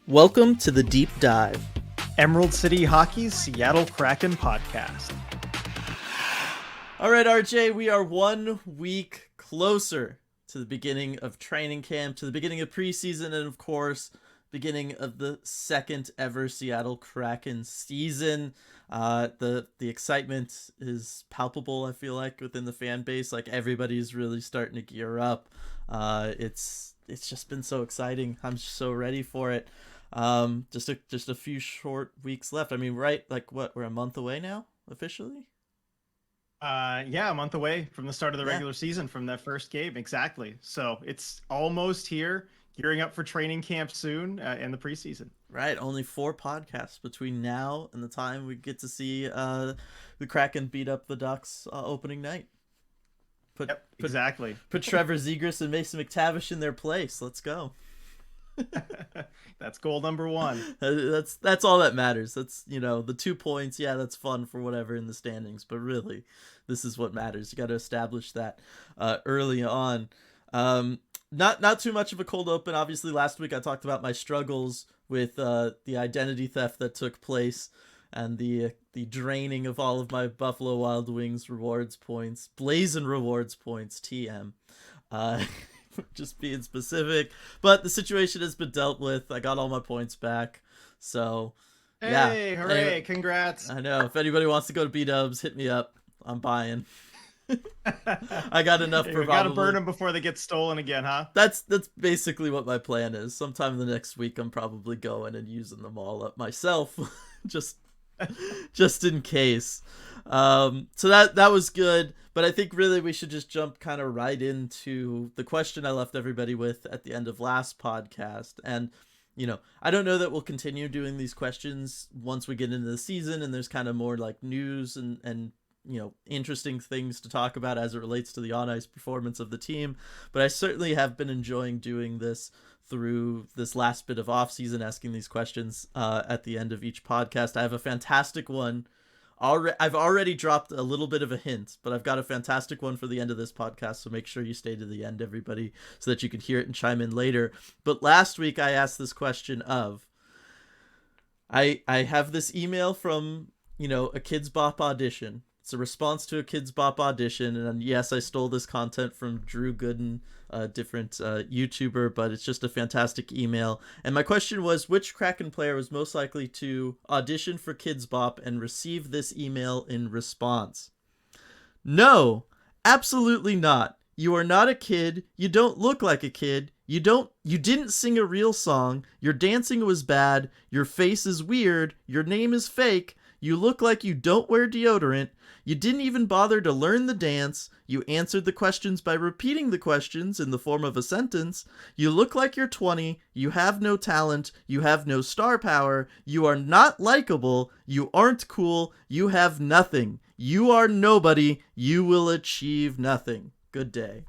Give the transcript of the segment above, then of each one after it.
Welcome to the Deep Dive, Emerald City Hockey's Seattle Kraken podcast. All right, RJ, we are 1 week closer to the beginning of training camp, to the beginning of preseason, and of course, beginning of the second ever Seattle Kraken season. The excitement is palpable, I feel like, within the fan base. Like, everybody's really starting to gear up. It's just been so exciting. I'm so ready for it. Just a few short weeks left. I mean, right? Like, what? We're a month away now, officially? Yeah, a month away from the start of the regular season, from that first game. Exactly. So it's almost here, gearing up for training camp soon and the preseason. Right. Only 4 podcasts between now and the time we get to see the Kraken beat up the Ducks opening night. Exactly. Put Trevor Zegras and Mason McTavish in their place. Let's go. That's goal number 1. That's all that matters. That's, the 2 points. Yeah, that's fun for whatever in the standings, but really, this is what matters. You got to establish that early on. Not too much of a cold open. Obviously, last week I talked about my struggles with the identity theft that took place and the draining of all of my Buffalo Wild Wings rewards points, Blazin' rewards points, TM. Just being specific, but the situation has been dealt with. I got all my points back, so yeah. Hey, hooray! Anyway, congrats. I know. If anybody wants to go to B-dubs, hit me up. I'm buying. I got enough for. Gotta burn them before they get stolen again, huh? That's basically what my plan is. Sometime in the next week, I'm probably going and using them all up myself, just in case. So that was good, but I think really we should just jump kind of right into the question I left everybody with at the end of last podcast. And I don't know that we'll continue doing these questions once we get into the season and there's kind of more like news and interesting things to talk about as it relates to the on-ice performance of the team. But I certainly have been enjoying doing this through this last bit of off-season, asking these questions at the end of each podcast. I have a fantastic one. I've already dropped a little bit of a hint, but I've got a fantastic one for the end of this podcast, so make sure you stay to the end, everybody, so that you can hear it and chime in later. But last week I asked this question of, I have this email from, a Kidz Bop audition. It's a response to a Kidz Bop audition, and yes, I stole this content from Drew Gooden, a different YouTuber, but it's just a fantastic email. And my question was, which Kraken player was most likely to audition for Kidz Bop and receive this email in response? No, absolutely not. You are not a kid. You don't look like a kid. You didn't sing a real song. Your dancing was bad. Your face is weird. Your name is fake. You look like you don't wear deodorant. You didn't even bother to learn the dance. You answered the questions by repeating the questions in the form of a sentence. You look like you're 20. You have no talent. You have no star power. You are not likable. You aren't cool. You have nothing. You are nobody. You will achieve nothing. Good day.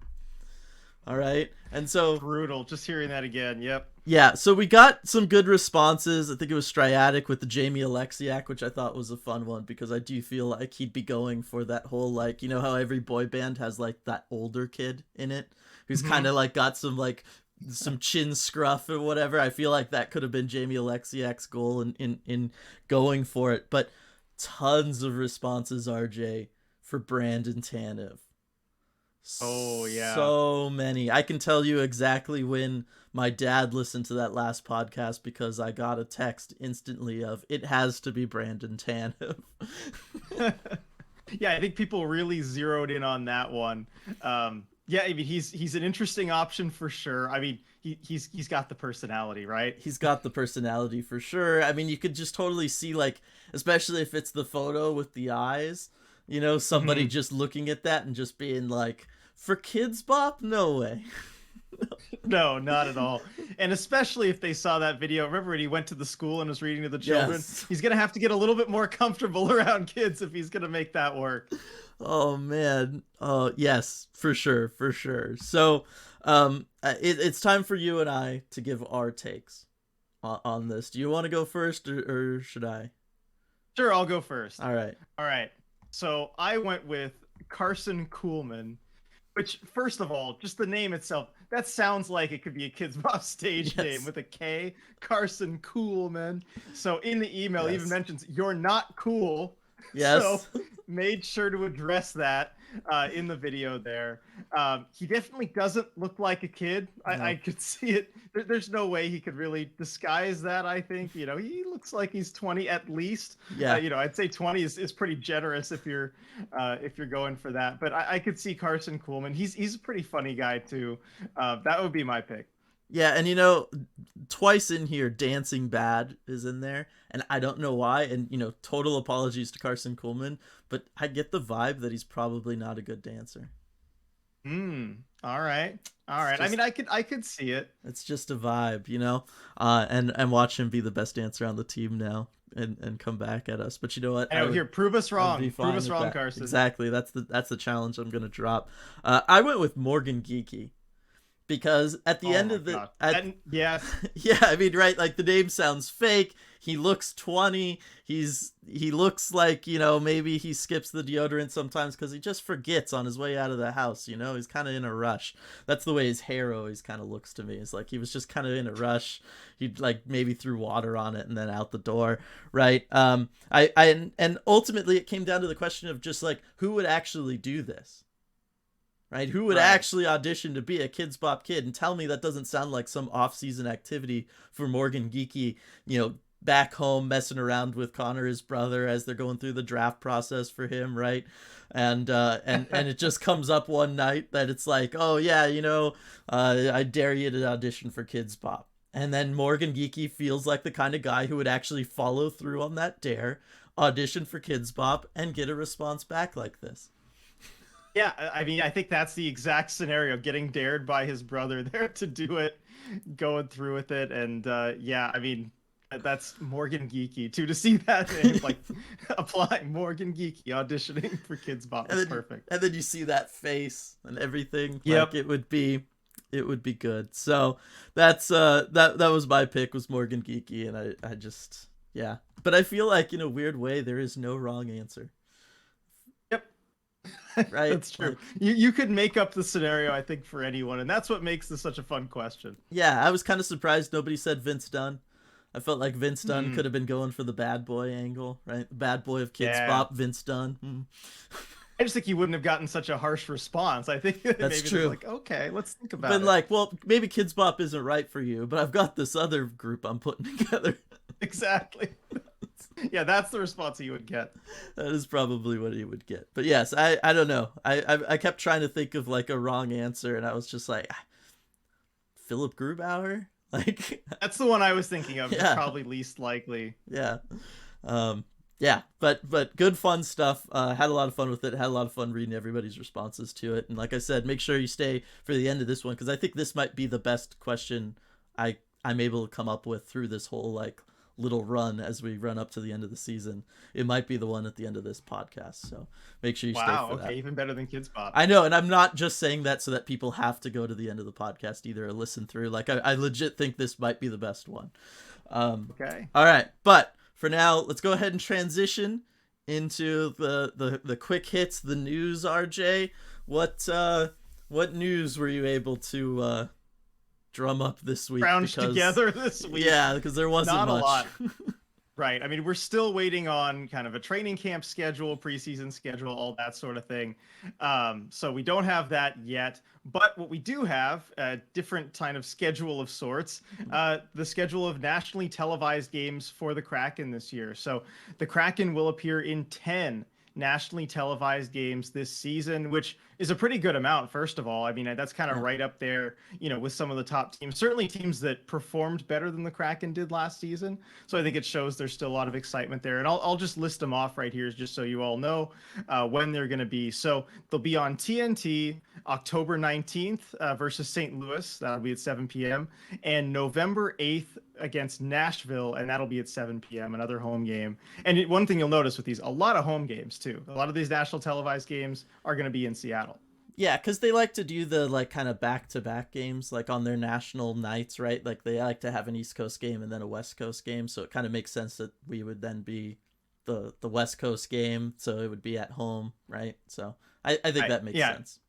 All right. And so brutal. Just hearing that again. Yep. Yeah, so we got some good responses. I think it was Striatic with the Jamie Alexiak, which I thought was a fun one because I do feel like he'd be going for that whole, like, how every boy band has like that older kid in it who's kind of like got some like some chin scruff or whatever. I feel like that could have been Jamie Alexiak's goal in going for it. But tons of responses, RJ, for Brandon Tanev. Oh, yeah. So many. I can tell you exactly when my dad listened to that last podcast because I got a text instantly of, it has to be Brandon Tanev. Yeah, I think people really zeroed in on that one. Yeah, I mean, he's an interesting option for sure. I mean, he's got the personality, right? He's got the personality for sure. I mean, you could just totally see, like, especially if it's the photo with the eyes, somebody just looking at that and just being like, for Kidz Bop? No way. No, not at all. And especially if they saw that video. Remember when he went to the school and was reading to the children? Yes. He's going to have to get a little bit more comfortable around kids if he's going to make that work. Oh, man. Oh, yes, for sure. So it's time for you and I to give our takes on this. Do you want to go first or should I? Sure, I'll go first. All right. So I went with Carson Kuhlman, Which, first of all, just the name itself, that sounds like it could be a Kidz Bop stage name Yes. with a K. Carson Coolman. So in the email, he even Yes. mentions, "You're not cool." So Yes. made sure to address that in the video there. He definitely doesn't look like a kid. I No. could see it. There's no way he could really disguise that, I think. He looks like he's 20 at least. Yeah. I'd say 20 is pretty generous if you're going for that. But I could see Carson Coolman. He's a pretty funny guy too. That would be my pick. Yeah, and twice in here, Dancing Bad is in there, and I don't know why. And total apologies to Carson Coolman, but I get the vibe that he's probably not a good dancer. All right. All right. I mean, I could see it. It's just a vibe, and watch him be the best dancer on the team now, and come back at us. But you know what? I know. Here, prove us I would be wrong. fine Prove us with wrong, that. Carson. Exactly. That's the challenge I'm gonna drop. I went with Morgan Geeky. Because at the end of the yes. Yeah, I mean, right, like the name sounds fake. He looks 20. He looks like, maybe he skips the deodorant sometimes because he just forgets on his way out of the house. He's kind of in a rush. That's the way his hair always kind of looks to me. It's like he was just kind of in a rush. He like maybe threw water on it and then out the door, right? And ultimately it came down to the question of just like who would actually do this. Right? Who would actually audition to be a Kidz Bop kid? And tell me that doesn't sound like some off-season activity for Morgan Geeky, back home messing around with Connor, his brother, as they're going through the draft process for him, right? And it just comes up one night that it's like, oh yeah, I dare you to audition for Kidz Bop. And then Morgan Geeky feels like the kind of guy who would actually follow through on that dare, audition for Kidz Bop, and get a response back like this. Yeah, I mean, I think that's the exact scenario, getting dared by his brother there to do it, going through with it. And yeah, I mean, that's Morgan Geeky too, to see that name, like apply Morgan Geeky auditioning for Kidz Bop. That's perfect. And then you see that face and everything. Yep. Like it would be good. So that's that was my pick, was Morgan Geeky, and I just, yeah. But I feel like in a weird way there is no wrong answer. Right. That's true. Like, you could make up the scenario, I think, for anyone, and that's what makes this such a fun question. Yeah, I was kind of surprised nobody said Vince Dunn. I felt like Vince Dunn could have been going for the bad boy angle, right? The bad boy of Kidz Bop, Vince Dunn. I just think he wouldn't have gotten such a harsh response. I think that's maybe true. Like, okay, let's think about it. But like, well, maybe Kidz Bop isn't right for you, but I've got this other group I'm putting together. Exactly. Yeah, that's the response he would get. That is probably what he would get. But yes, I don't know. I kept trying to think of like a wrong answer, and I was just like, Philip Grubauer? Like, that's the one I was thinking of. Yeah. Probably least likely. Yeah. Yeah, but good fun stuff. Had a lot of fun with it. Had a lot of fun reading everybody's responses to it. And like I said, make sure you stay for the end of this one, because I think this might be the best question I'm able to come up with through this whole like little run as we run up to the end of the season. It might be the one at the end of this podcast, so make sure you stay for that. Even better than Kidz Bop. I know, and I'm not just saying that so that people have to go to the end of the podcast either or listen through. Like I legit think this might be the best one. Okay. All right, but for now, let's go ahead and transition into the quick hits, the news. RJ, what news were you able to drum up this week? Scrounge together this week. Yeah, because there wasn't not much. A lot. Right. I mean, we're still waiting on kind of a training camp schedule, preseason schedule, all that sort of thing. So we don't have that yet. But what we do have, a different kind of schedule of sorts, the schedule of nationally televised games for the Kraken this year. So the Kraken will appear in 10 nationally televised games this season, which is a pretty good amount. First of all, I mean, that's kind of right up there, with some of the top teams, certainly teams that performed better than the Kraken did last season. So I think it shows there's still a lot of excitement there. And I'll just list them off right here just so you all know when they're going to be. So they'll be on TNT October 19th versus St. Louis. That'll be at 7 p.m. And November 8th against Nashville, and that'll be at 7 p.m., another home game. And one thing you'll notice with these, a lot of home games too. A lot of these national televised games are going to be in Seattle. Yeah, because they like to do the like kind of back-to-back games like on their national nights, right? Like they like to have an East Coast game and then a West Coast game, so it kind of makes sense that we would then be the West Coast game, so it would be at home, right? So I think that makes sense.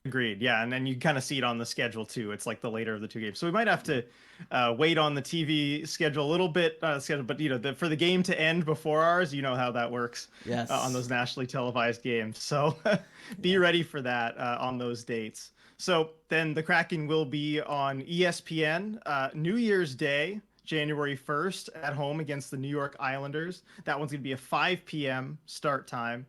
Agreed. Yeah, and then you kind of see it on the schedule too. It's like the later of the two games, so we might have to wait on the TV schedule a little bit. Schedule, but for the game to end before ours, you know how that works on Yes. those nationally televised games. So be Yeah. ready for that on those dates. So then the Kraken will be on ESPN New Year's Day, January 1st, at home against the New York Islanders. That one's going to be a 5 p.m. start time.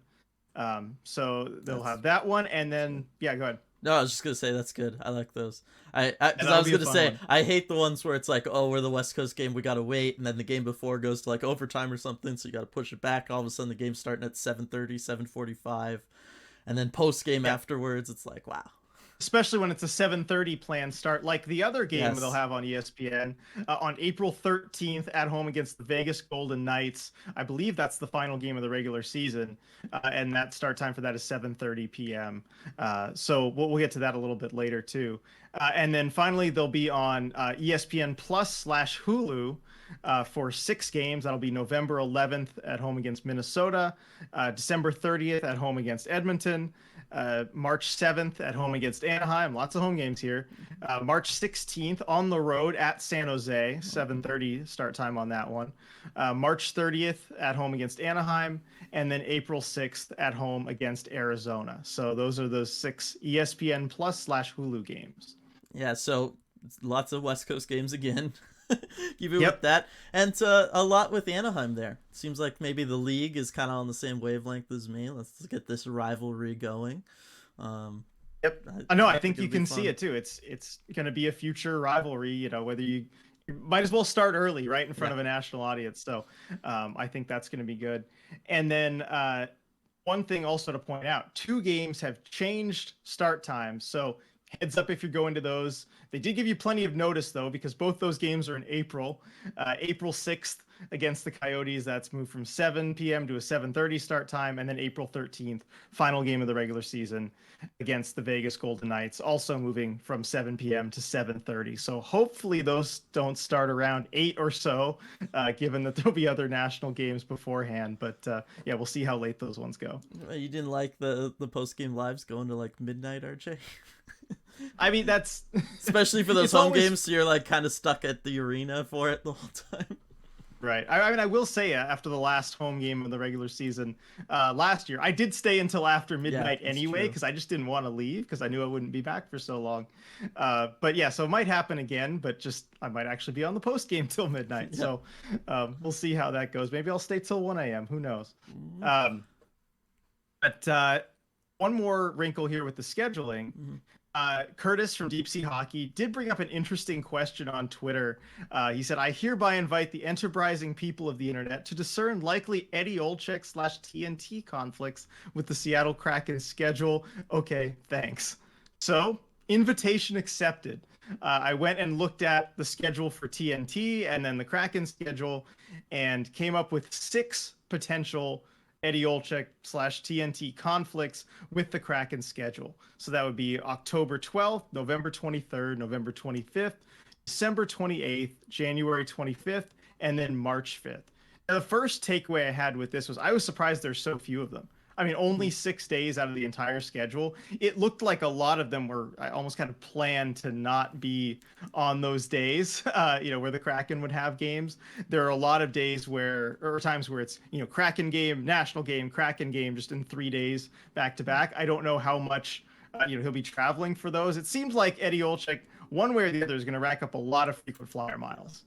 So they'll That's have that one, and then yeah, go ahead. No, I was just gonna say that's good. I like those. Because I That'll was be a gonna fun say one. I hate the ones where it's like, oh, we're the West Coast game, we gotta wait, and then the game before goes to like overtime or something, so you gotta push it back. All of a sudden, the game's starting at 7:30, 7:45, and then post game Yeah. afterwards, it's like, wow. Especially when it's a 7:30 planned start, like the other game they'll Yes. have on ESPN on April 13th at home against the Vegas Golden Knights. I believe that's the final game of the regular season, and that start time for that is 7:30 p.m. So we'll get to that a little bit later too. And then finally, they'll be on ESPN Plus / Hulu for 6 games. That'll be November 11th at home against Minnesota, December 30th at home against Edmonton, March 7th at home against Anaheim. Lots of home games here. March 16th on the road at San Jose, 7:30 start time on that one. March 30th at home against Anaheim, and then April 6th at home against Arizona. So those are those 6 ESPN Plus / Hulu games. Yeah. So lots of West Coast games again. Keep it with Yep. that, and a lot with Anaheim there. Seems like maybe the league is kind of on the same wavelength as me. Let's get this rivalry going. Um, Yep. I, I know. I I think think it'll you be can see fun. it too. It's going to be a future rivalry. Whether you might as well start early, right in front Yeah. of a national audience. So I think that's going to be good. And then one thing also to point out: 2 games have changed start times. So heads up if you're going to those. They did give you plenty of notice though, because both those games are in April. April 6th against the Coyotes, that's moved from 7 p.m. to a 7:30 start time, and then April 13th, final game of the regular season against the Vegas Golden Knights, also moving from 7 p.m. to 7:30. So hopefully those don't start around 8 or so, given that there'll be other national games beforehand. But yeah, we'll see how late those ones go. You didn't like the post game lives going to like midnight, RJ? I mean, that's Especially for those it's home always games, so you're like kind of stuck at the arena for it the whole time. right. I mean, I will say after the last home game of the regular season last year, I did stay until after Yeah, midnight it's anyway true. because I just didn't want to leave because I knew I wouldn't be back for so long. But yeah, so it might happen again, but just I might actually be on the post game till midnight. Yeah. So we'll see how that goes. Maybe I'll stay till 1 a.m. Who knows? Mm-hmm. Um, but one more wrinkle here with the scheduling. Mm-hmm. Curtis from Deep Sea Hockey did bring up an interesting question on Twitter. He said, I hereby invite the enterprising people of the internet to discern likely Eddie Olczyk / TNT conflicts with the Seattle Kraken schedule. Okay, thanks. So, invitation accepted. I went and looked at the schedule for TNT and then the Kraken schedule and came up with 6 potential Eddie Olczyk / TNT conflicts with the Kraken schedule. So that would be October 12th, November 23rd, November 25th, December 28th, January 25th, and then March 5th. Now, the first takeaway I had with this was I was surprised there's so few of them. I mean, only 6 days out of the entire schedule. It looked like a lot of them were I almost kind of planned to not be on those days, where the Kraken would have games. There are a lot of days or times where it's, Kraken game, national game, Kraken game, just in 3 days back to back. I don't know how much, he'll be traveling for those. It seems like Eddie Olczyk, one way or the other, is going to rack up a lot of frequent flyer miles.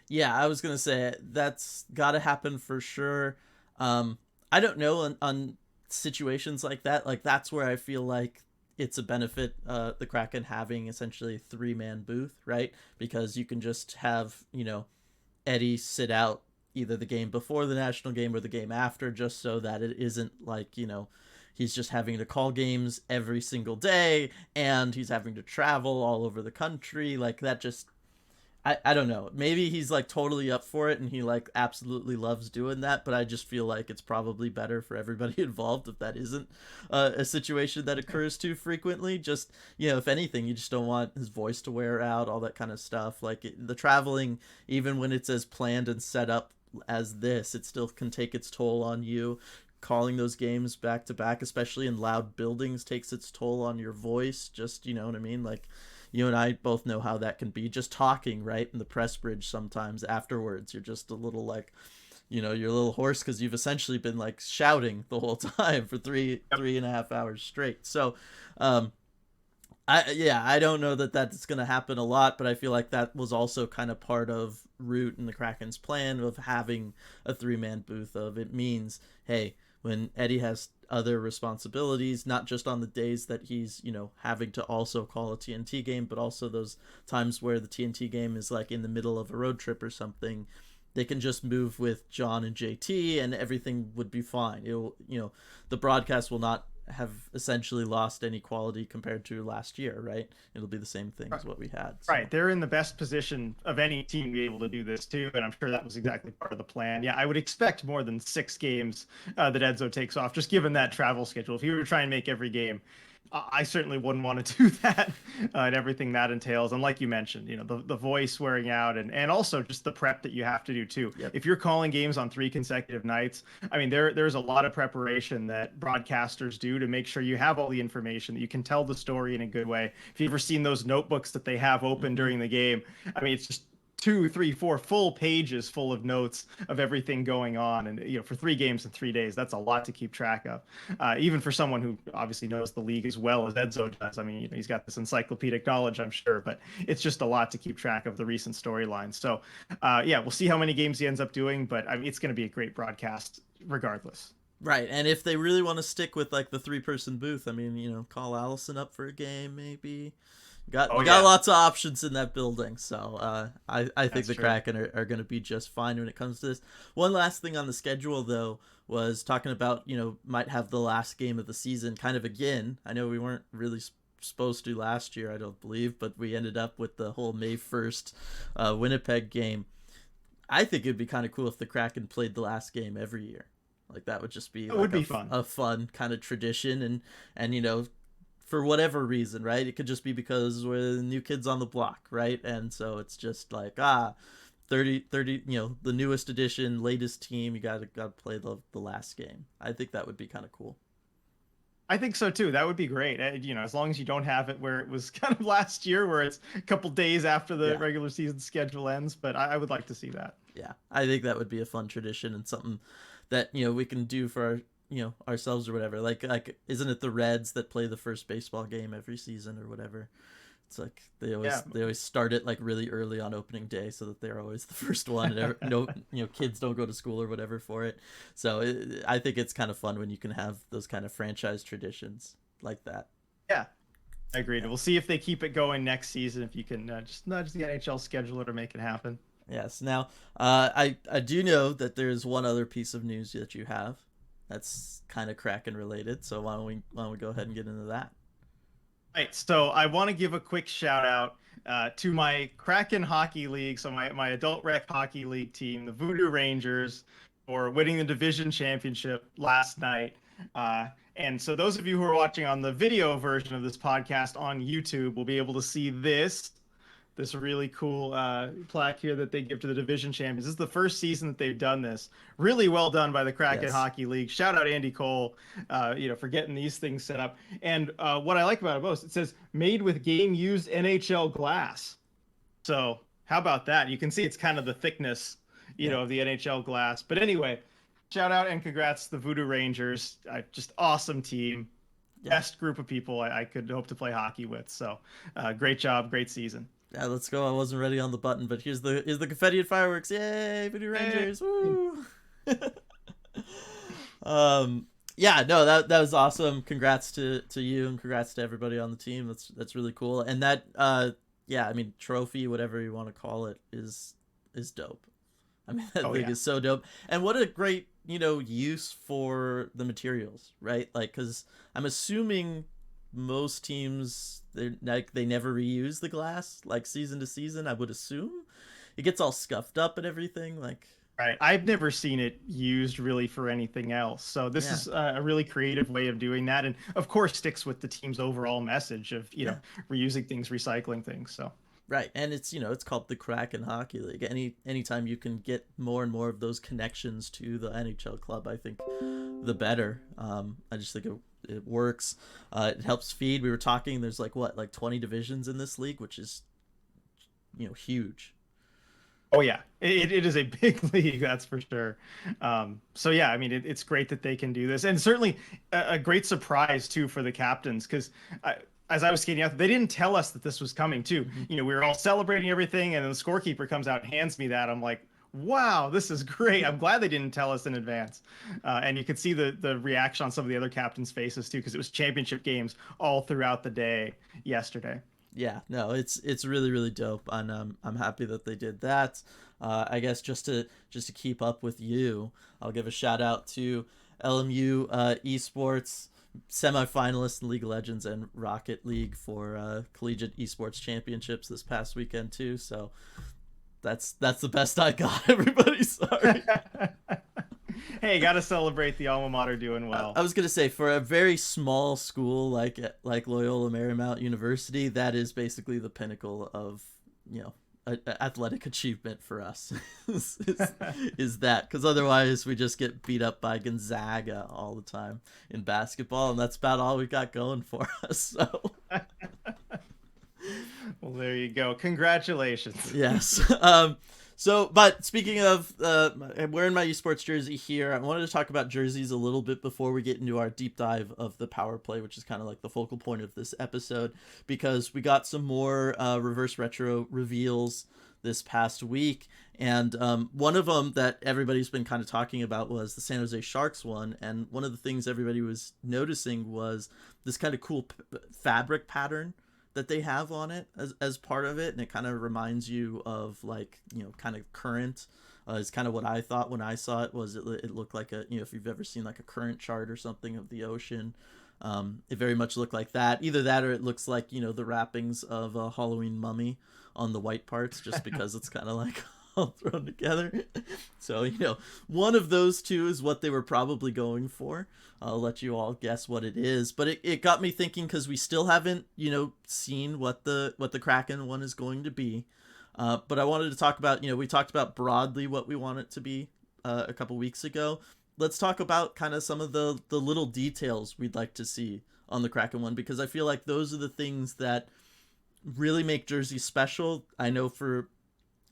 Yeah, I was gonna say that's got to happen for sure. I don't know on situations like that. Like that's where I feel like it's a benefit. The Kraken having essentially a 3-man booth, right? Because you can just have Eddie sit out either the game before the national game or the game after, just so that it isn't like he's just having to call games every single day and he's having to travel all over the country. Like that just I don't know. Maybe he's like totally up for it and he like absolutely loves doing that, but I just feel like it's probably better for everybody involved if that isn't a situation that occurs too frequently. Just, if anything, you just don't want his voice to wear out, all that kind of stuff. Like the traveling, even when it's as planned and set up as this, it still can take its toll on you. calling those games back to back, especially in loud buildings, takes its toll on your voice. Just, you know what I mean? Like, you and I both know how that can be. Just talking, right, in the press bridge sometimes afterwards, you're just a little like, you're a little hoarse because you've essentially been like shouting the whole time for Yep. 3.5 hours straight. So, um, I don't know that that's going to happen a lot, but I feel like that was also kind of part of Root and the Kraken's plan of having a 3-man booth. Of it means, hey, when Eddie has other responsibilities, not just on the days that he's having to also call a TNT game, but also those times where the TNT game is like in the middle of a road trip or something. They can just move with John and JT, and everything would be fine. It'll, the broadcast will not have essentially lost any quality compared to last year, right? It'll be the same thing as what we had. So. Right. They're in the best position of any team to be able to do this too. And I'm sure that was exactly part of the plan. Yeah, I would expect more than 6 games that Edzo takes off, just given that travel schedule. If he were to try and make every game, I certainly wouldn't want to do that and everything that entails. And like you mentioned, the voice wearing out and also just the prep that you have to do too. Yep. If you're calling games on 3 consecutive nights, I mean, there's a lot of preparation that broadcasters do to make sure you have all the information, that you can tell the story in a good way. If you've ever seen those notebooks that they have open during the game, I mean, it's just 2, 3, 4 full pages full of notes of everything going on. And, for 3 games in 3 days, that's a lot to keep track of. Even for someone who obviously knows the league as well as Edzo does. I mean, he's got this encyclopedic knowledge, I'm sure, but it's just a lot to keep track of the recent storylines. So, yeah, we'll see how many games he ends up doing, but I mean, it's going to be a great broadcast regardless. Right, and if they really want to stick with like the 3-person booth, I mean, call Allison up for a game, maybe. We got lots of options in that building, so I think the Kraken are going to be just fine when it comes to this. One last thing on the schedule, though, was talking about, might have the last game of the season kind of again. I know we weren't really supposed to last year, I don't believe, but we ended up with the whole May 1st Winnipeg game. I think it'd be kind of cool if the Kraken played the last game every year. Like, that would just be, fun. A fun kind of tradition, and for whatever reason, right? It could just be because we're the new kids on the block, right? And so it's just like, 30, the newest edition, latest team, you gotta play the last game. I think that would be kind of cool. I think so too. That would be great. As long as you don't have it where it was kind of last year, where it's a couple days after the regular season schedule ends. But I would like to see that. Yeah, I think that would be a fun tradition and something that we can do for our ourselves or whatever. Like isn't it the Reds that play the first baseball game every season or whatever? It's like they always start it like really early on opening day so that they're always the first one, and kids don't go to school or whatever for it. So I think it's kind of fun when you can have those kind of franchise traditions like that. Yeah, I agree. Yeah. We'll see if they keep it going next season. If you can just nudge the NHL scheduler to make it happen. Yes. Now, I do know that there's one other piece of news that you have that's kind of Kraken related. So why don't we go ahead and get into that? Right. So I want to give a quick shout out to my Kraken Hockey League. So my adult rec hockey league team, the Voodoo Rangers, for winning the division championship last night. And so those of you who are watching on the video version of this podcast on YouTube will be able to see this really cool plaque here that they give to the division champions. This is the first season that they've done this. Really well done by the Kraken Hockey League. Shout out Andy Cole, for getting these things set up. And what I like about it most, it says made with game-used NHL glass. So how about that? You can see it's kind of the thickness, of the NHL glass. But anyway, shout out and congrats to the Voodoo Rangers. Just awesome team. Best group of people I could hope to play hockey with. So great job, great season. Yeah, let's go. I wasn't ready on the button, but here's the confetti and fireworks. Yay, Voodoo Rangers! Woo! Yeah, no, that was awesome. Congrats to you and congrats to everybody on the team. That's really cool. And that yeah, I mean, trophy, whatever you want to call it, is dope. I mean, that thing is so dope. And what a great, use for the materials, right? Like, because I'm assuming most teams they never reuse the glass like season to season. I would assume it gets all scuffed up and everything. Like, right, I've never seen it used really for anything else. So this is a really creative way of doing that, and of course sticks with the team's overall message of reusing things, recycling things. So Right, and it's it's called the Kraken Hockey League. Anytime you can get more and more of those connections to the NHL club, I think the better. I just think it works. It helps feed. We were talking. There's like 20 divisions in this league, which is huge. Oh yeah, it is a big league, that's for sure. So yeah, I mean, it's great that they can do this, and certainly a great surprise too for the captains, because as I was skating out, they didn't tell us that this was coming too. Mm-hmm. We were all celebrating everything, and then the scorekeeper comes out and hands me that. I'm like, wow, this is great. I'm glad they didn't tell us in advance. And you could see the reaction on some of the other captains' faces too, because it was championship games all throughout the day yesterday. Yeah, no, it's really really dope, and I'm happy that they did that. I guess just to keep up with you, I'll give a shout out to LMU esports semifinalists in League of Legends and Rocket League for collegiate esports championships this past weekend too. So that's the best I got. Everybody, sorry. Hey, got to celebrate the alma mater doing well. I was gonna say, for a very small school like Loyola Marymount University, that is basically the pinnacle of athletic achievement for us. is that, because otherwise we just get beat up by Gonzaga all the time in basketball, and that's about all we got going for us. So. Well, there you go. Congratulations. Yes. So, but speaking of, I'm wearing my esports jersey here. I wanted to talk about jerseys a little bit before we get into our deep dive of the power play, which is kind of like the focal point of this episode, because we got some more reverse retro reveals this past week. And one of them that everybody's been kind of talking about was the San Jose Sharks one. And one of the things everybody was noticing was this kind of cool fabric pattern that they have on it as part of it, and it kind of reminds you of kind of current. Is kind of what I thought when I saw it. Was it looked like if you've ever seen like a current chart or something of the ocean, it very much looked like that. Either that or it looks like the wrappings of a Halloween mummy on the white parts, just because it's kind of like all thrown together. So one of those two is what they were probably going for. I'll let you all guess what it is, but it got me thinking, because we still haven't seen what the Kraken one is going to be. But I wanted to talk about, we talked about broadly what we want it to be a couple weeks ago. Let's talk about kind of some of the little details we'd like to see on the Kraken one, because I feel like those are the things that really make jerseys special. I know for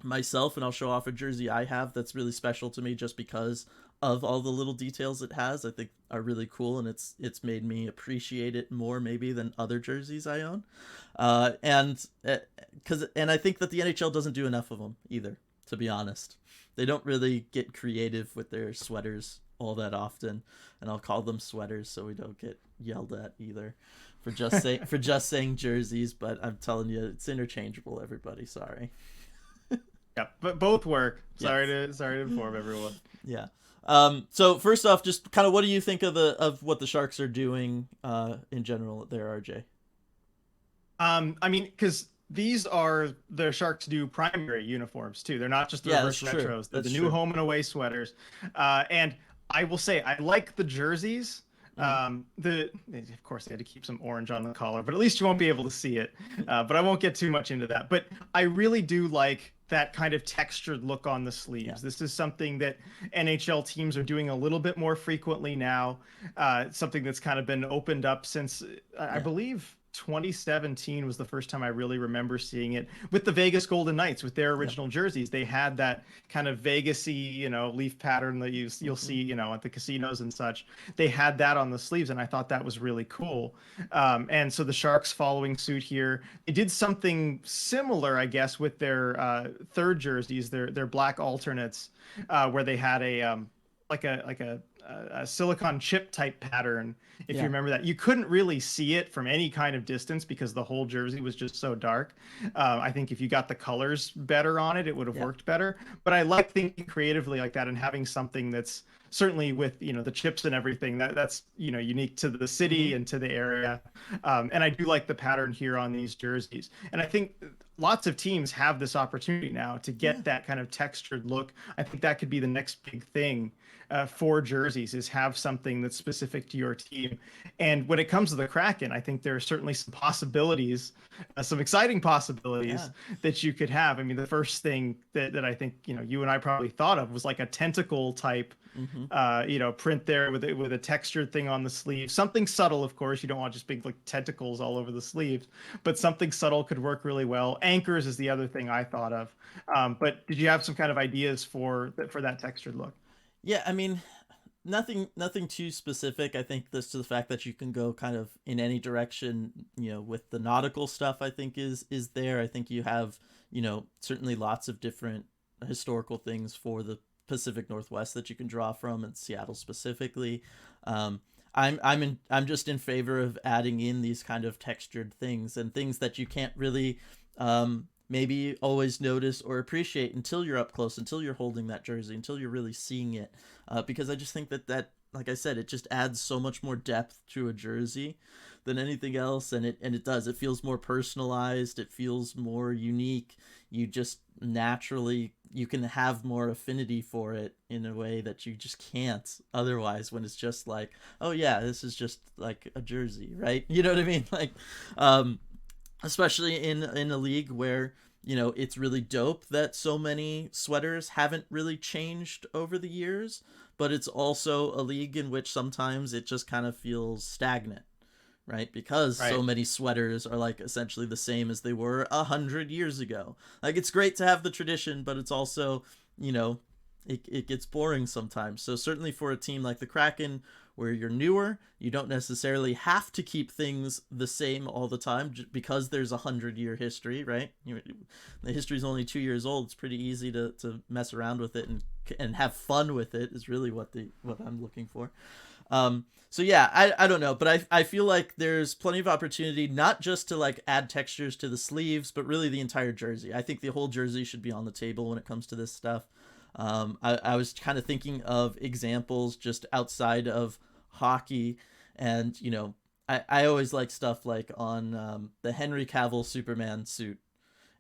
myself, and I'll show off a jersey I have that's really special to me just because of all the little details it has. I think are really cool, and it's made me appreciate it more maybe than other jerseys I own. And I think that the NHL doesn't do enough of them either, to be honest. They don't really get creative with their sweaters all that often, and I'll call them sweaters so we don't get yelled at either for just saying jerseys. But I'm telling you, it's interchangeable. Everybody, sorry. Yeah, but both work. Sorry Yes. to inform everyone. Yeah. So first off, just kind of what do you think of what the Sharks are doing in general there, RJ? I mean, because these are the Sharks' new primary uniforms too. They're not just the reverse that's true. retros. They're That's the new true. home and away sweaters. And I will say, I like the jerseys. Of course they had to keep some orange on the collar, but at least you won't be able to see it. But I won't get too much into that. But I really do like that kind of textured look on the sleeves. Yeah. This is something that NHL teams are doing a little bit more frequently now. Something that's kind of been opened up since I believe 2017 was the first time I really remember seeing it with the Vegas Golden Knights with their original jerseys. They had that kind of Vegas-y, leaf pattern that you'll see, at the casinos and such. They had that on the sleeves, and I thought that was really cool. And so the Sharks following suit here, they did something similar, I guess, with their third jerseys, their black alternates, where they had a silicon chip type pattern. If you remember that, you couldn't really see it from any kind of distance because the whole jersey was just so dark. I think if you got the colors better on it, it would have worked better. But I like thinking creatively like that and having something that's certainly with the chips and everything that's unique to the city and to the area. And I do like the pattern here on these jerseys. And I think lots of teams have this opportunity now to Yeah. get that kind of textured look. I think that could be the next big thing for jerseys, is have something that's specific to your team. And when it comes to the Kraken, I think there are certainly some possibilities, some exciting Yeah. possibilities that you could have. I mean, the first thing that I think, you and I probably thought of was like a tentacle type Mm-hmm. print there with a textured thing on the sleeve. Something subtle, of course. You don't want just big like tentacles all over the sleeves, but something subtle could work really well. Anchors is the other thing I thought of. But did you have some kind of ideas for that textured look? Yeah, I mean, nothing too specific. I think this to the fact that you can go kind of in any direction, with the nautical stuff, I think is there. I think you have, certainly lots of different historical things for the Pacific Northwest that you can draw from, and Seattle specifically. Um, I'm just in favor of adding in these kind of textured things and things that you can't really maybe always notice or appreciate until you're up close, until you're holding that jersey, until you're really seeing it. Because I just think that, like I said, it just adds so much more depth to a jersey than anything else, and it does. It feels more personalized. It feels more unique. You just naturally you can have more affinity for it in a way that you just can't otherwise when it's just like, oh yeah, this is just like a jersey, right? You know what I mean? Like, um, especially in a league where it's really dope that so many sweaters haven't really changed over the years, but it's also a league in which sometimes it just kind of feels stagnant, right? Because so Right. many sweaters are like essentially the same as they were 100 years ago. Like, it's great to have the tradition, but it's also, you know it gets boring sometimes. So certainly for a team like the Kraken, where you're newer, you don't necessarily have to keep things the same all the time because there's 100-year history, right? The history's only 2 years old. It's pretty easy to mess around with it and have fun with it. Is really what I'm looking for. So yeah, I don't know, but I feel like there's plenty of opportunity, not just to like add textures to the sleeves, but really the entire jersey. I think the whole jersey should be on the table when it comes to this stuff. I was kind of thinking of examples just outside of hockey, and I always like stuff like on the Henry Cavill Superman suit.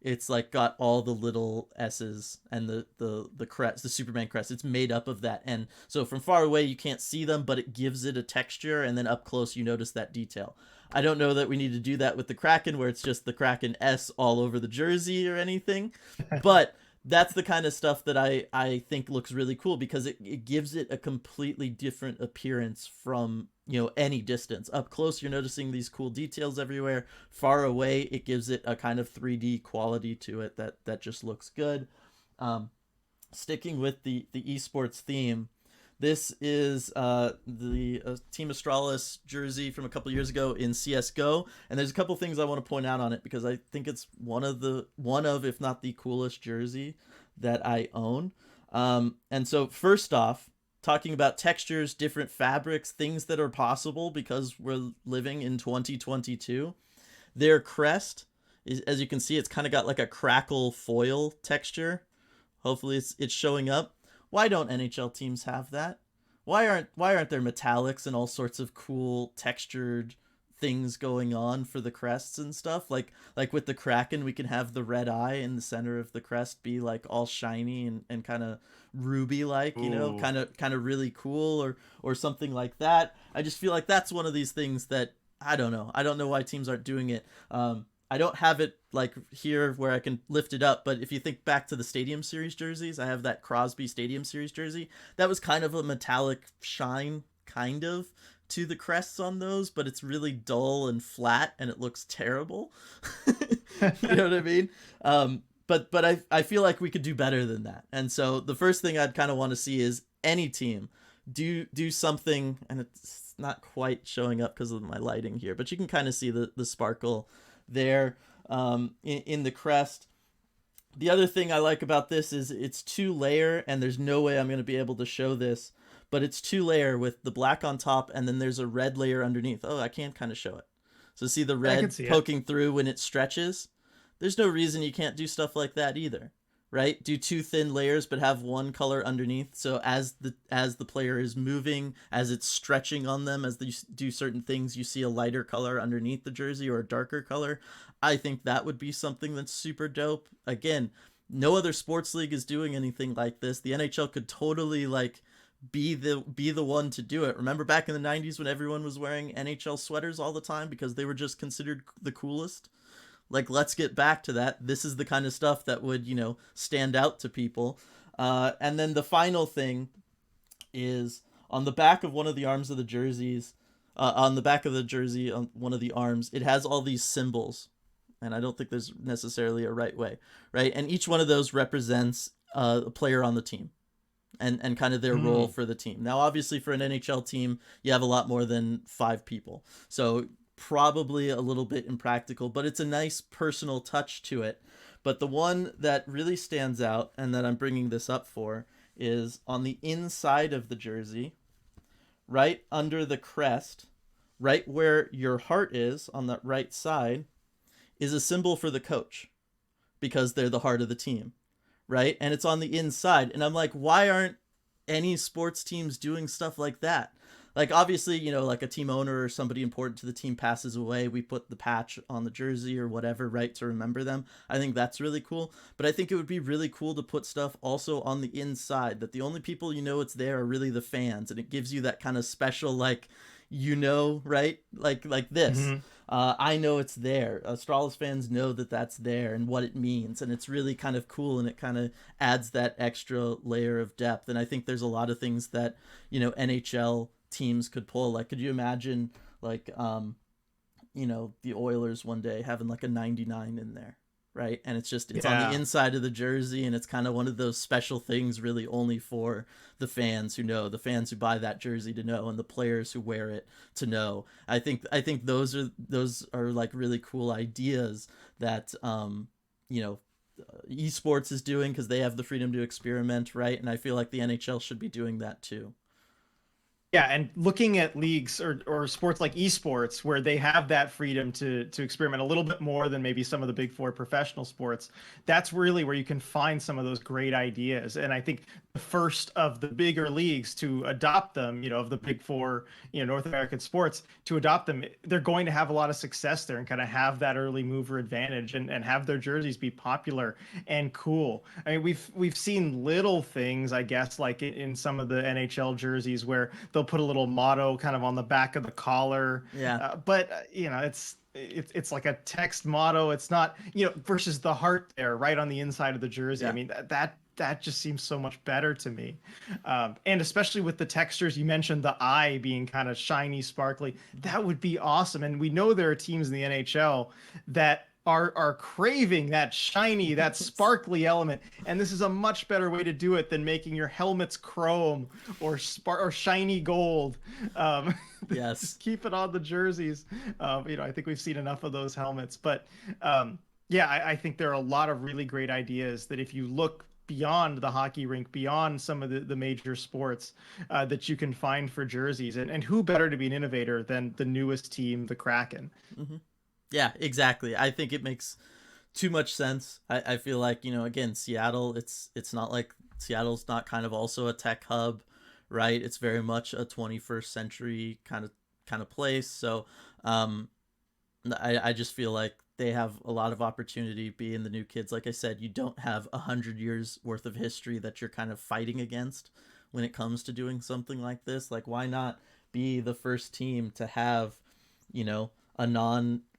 It's like got all the little S's and the crest, the Superman crest. It's made up of that, and so from far away you can't see them, but it gives it a texture, and then up close you notice that detail. I don't know that we need to do that with the Kraken, where it's just the Kraken S all over the jersey or anything, but that's the kind of stuff that I think looks really cool, because it gives it a completely different appearance from any distance. Up close you're noticing these cool details everywhere. Far away it gives it a kind of 3D quality to it that just looks good. um, Sticking with the esports theme, this is the Team Astralis jersey from a couple years ago in CS:GO, and there's a couple things I want to point out on it, because I think it's one of, if not the coolest jersey that I own. And so first off, talking about textures, different fabrics, things that are possible because we're living in 2022. Their crest is, as you can see, it's kind of got like a crackle foil texture. Hopefully it's showing up. Why don't NHL teams have that? Why aren't there metallics and all sorts of cool textured things going on for the crests and stuff? Like with the Kraken, we can have the red eye in the center of the crest be like all shiny and kind of ruby like, Ooh. kind of really cool, or something like that. I just feel like that's one of these things that I don't know. I don't know why teams aren't doing it. I don't have it like here where I can lift it up, but if you think back to the Stadium Series jerseys, I have that Crosby Stadium Series jersey. That was kind of a metallic shine, kind of, to the crests on those, but it's really dull and flat, and it looks terrible. You know what I mean? But I feel like we could do better than that. And so the first thing I'd kind of want to see is any team do something, and it's not quite showing up because of my lighting here, but you can kind of see the sparkle there, in the crest. The other thing I like about this is it's 2 layer, and there's no way I'm going to be able to show this, but it's 2 layer with the black on top, and then there's a red layer underneath. Oh, I can kind of show it. So see the I can red see it. poking through when it stretches? There's no reason you can't do stuff like that either, right? Do two thin layers but have one color underneath. So as the player is moving, as it's stretching on them, as they do certain things, you see a lighter color underneath the jersey or a darker color. I think that would be something that's super dope. Again, no other sports league is doing anything like this. The NHL could totally like be the one to do it. Remember back in the 90s when everyone was wearing NHL sweaters all the time because they were just considered the coolest? Like, let's get back to that. This is the kind of stuff that would, stand out to people. And then the final thing is on the back of one of the arms of the jerseys, on the back of the jersey, on one of the arms, it has all these symbols. And I don't think there's necessarily a right way, right? And each one of those represents a player on the team and kind of their role for the team. Now, obviously, for an NHL team, you have a lot more than 5 people. So probably a little bit impractical, but it's a nice personal touch to it. But the one that really stands out and that I'm bringing this up for is on the inside of the jersey, right under the crest, right where your heart is on that right side, is a symbol for the coach because they're the heart of the team, right? And it's on the inside. And I'm like, why aren't any sports teams doing stuff like that? Like, obviously, like a team owner or somebody important to the team passes away, we put the patch on the jersey or whatever, right, to remember them. I think that's really cool. But I think it would be really cool to put stuff also on the inside that the only people it's there are really the fans. And it gives you that kind of special, like, right? Like this. I know it's there. Astralis fans know that that's there and what it means. And it's really kind of cool, and it kind of adds that extra layer of depth. And I think there's a lot of things that, NHL teams could pull. Like, could you imagine like the Oilers one day having like a 99 in there, right? And it's on the inside of the jersey, and it's kind of one of those special things really only for the fans the fans who buy that jersey to know, and the players who wear it to know. I think those are like really cool ideas that esports is doing because they have the freedom to experiment, right? And I feel like the NHL should be doing that too. Yeah, and looking at leagues or sports like esports, where they have that freedom to experiment a little bit more than maybe some of the big four professional sports, that's really where you can find some of those great ideas. And I think the first of the bigger leagues to adopt them, of the big four, North American sports, to adopt them, they're going to have a lot of success there and kind of have that early mover advantage and have their jerseys be popular and cool. I mean, we've seen little things, I guess, like in some of the NHL jerseys where they'll put a little motto kind of on the back of the collar. Yeah. But it's like a text motto. It's not, versus the heart there right on the inside of the jersey. Yeah. I mean, that just seems so much better to me. And especially with the textures, you mentioned the eye being kind of shiny, sparkly. That would be awesome. And we know there are teams in the NHL that are craving that shiny, that sparkly element, and this is a much better way to do it than making your helmets chrome or shiny gold. Yes. Just keep it on the jerseys. I think we've seen enough of those helmets, but I think there are a lot of really great ideas that if you look beyond the hockey rink, beyond some of the major sports, that you can find for jerseys. And who better to be an innovator than the newest team, the Kraken? Mm-hmm. Yeah, exactly. I think it makes too much sense. I feel like, again, Seattle, it's not like Seattle's not kind of also a tech hub, right? It's very much a 21st century kind of place. So I just feel like they have a lot of opportunity being the new kids. Like I said, you don't have 100 years worth of history that you're kind of fighting against when it comes to doing something like this. Like, why not be the first team to have, a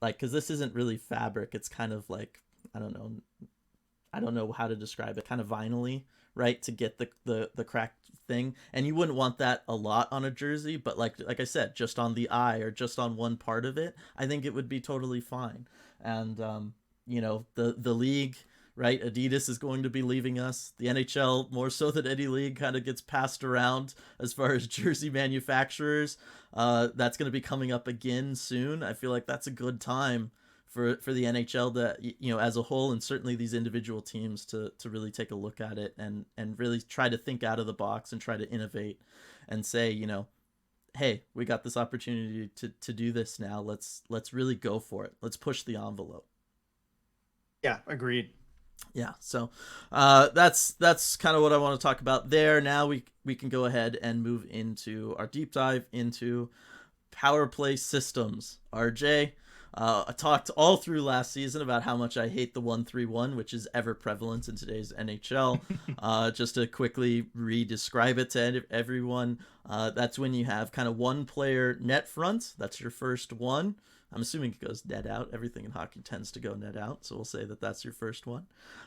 because this isn't really fabric. It's kind of like, I don't know how to describe it, kind of vinyl-y, right, to get the cracked thing. And you wouldn't want that a lot on a jersey, but like I said, just on the eye or just on one part of it, I think it would be totally fine. And the league, right, Adidas is going to be leaving us. The NHL, more so than any league, kind of gets passed around as far as jersey manufacturers. That's going to be coming up again soon. I feel like that's a good time for the NHL to, as a whole, and certainly these individual teams to really take a look at it and really try to think out of the box and try to innovate and say, hey, we got this opportunity to do this now. Let's really go for it. Let's push the envelope. Yeah, agreed. Yeah, so that's kind of what I want to talk about there. Now we can go ahead and move into our deep dive into power play systems. RJ, I talked all through last season about how much I hate the 1-3-1, which is ever prevalent in today's NHL. Just to quickly re-describe it to everyone, that's when you have kind of one player net front. That's your first one. I'm assuming it goes net out. Everything in hockey tends to go net out, so we'll say that that's your first one.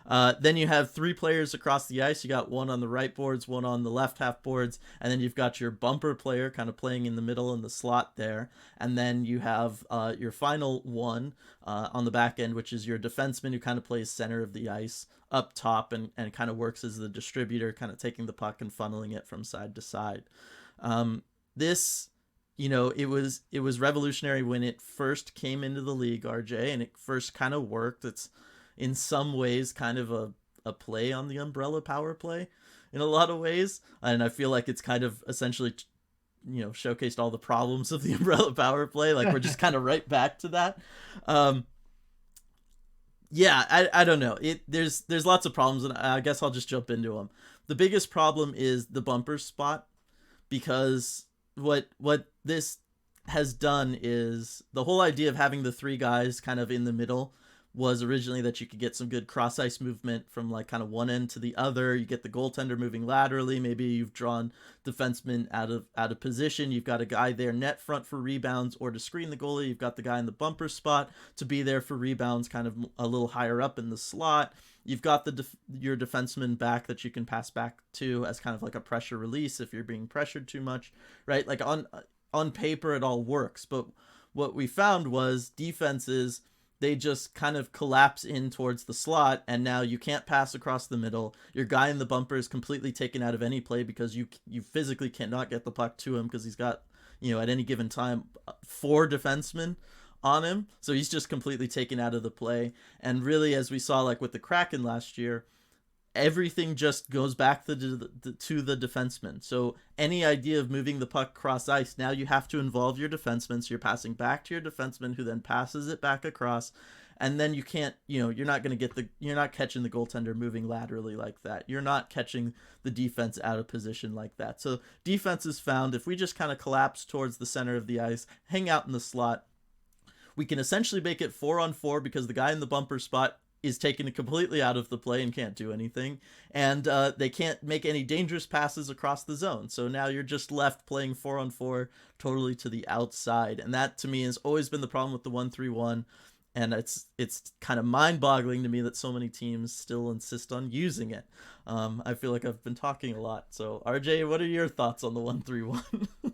Then you have three players across the ice. You got one on the right boards, one on the left half boards, and then you've got your bumper player kind of playing in the middle in the slot there. And then you have your final one on the back end, which is your defenseman who kind of plays center of the ice up top and kind of works as the distributor, kind of taking the puck and funneling it from side to side. This it was revolutionary when it first came into the league, RJ, and it first kind of worked. It's in some ways kind of a play on the umbrella power play in a lot of ways, and I feel like it's kind of essentially showcased all the problems of the umbrella power play. Like we're just kind of right back to that. Yeah, I don't know. There's lots of problems, and I guess I'll just jump into them. The biggest problem is the bumper spot, because what this has done is the whole idea of having the three guys kind of in the middle was originally that you could get some good cross ice movement from like kind of one end to the other. You get the goaltender moving laterally. Maybe you've drawn defensemen out of position. You've got a guy there net front for rebounds or to screen the goalie. You've got the guy in the bumper spot to be there for rebounds, kind of a little higher up in the slot. You've got your defenseman back that you can pass back to as kind of like a pressure release if you're being pressured too much, right? Like on paper it all works, but what we found was defenses, they just kind of collapse in towards the slot, and now you can't pass across the middle. Your guy in the bumper is completely taken out of any play because you physically cannot get the puck to him because he's got, at any given time, 4 defensemen on him. So he's just completely taken out of the play. And really, as we saw like with the Kraken last year, everything just goes back to the defenseman. So any idea of moving the puck cross ice, now you have to involve your defenseman. So you're passing back to your defenseman, who then passes it back across. And then you can't, you're not going to you're not catching the goaltender moving laterally like that. You're not catching the defense out of position like that. So defense is found, if we just kind of collapse towards the center of the ice, hang out in the slot, we can essentially make it 4-on-4 because the guy in the bumper spot is taken completely out of the play and can't do anything, and they can't make any dangerous passes across the zone. So now you're just left playing 4-on-4 totally to the outside, and that to me has always been the problem with the 1-3-1, and it's kind of mind-boggling to me that so many teams still insist on using it. I feel like I've been talking a lot. So RJ, what are your thoughts on the 1-3-1?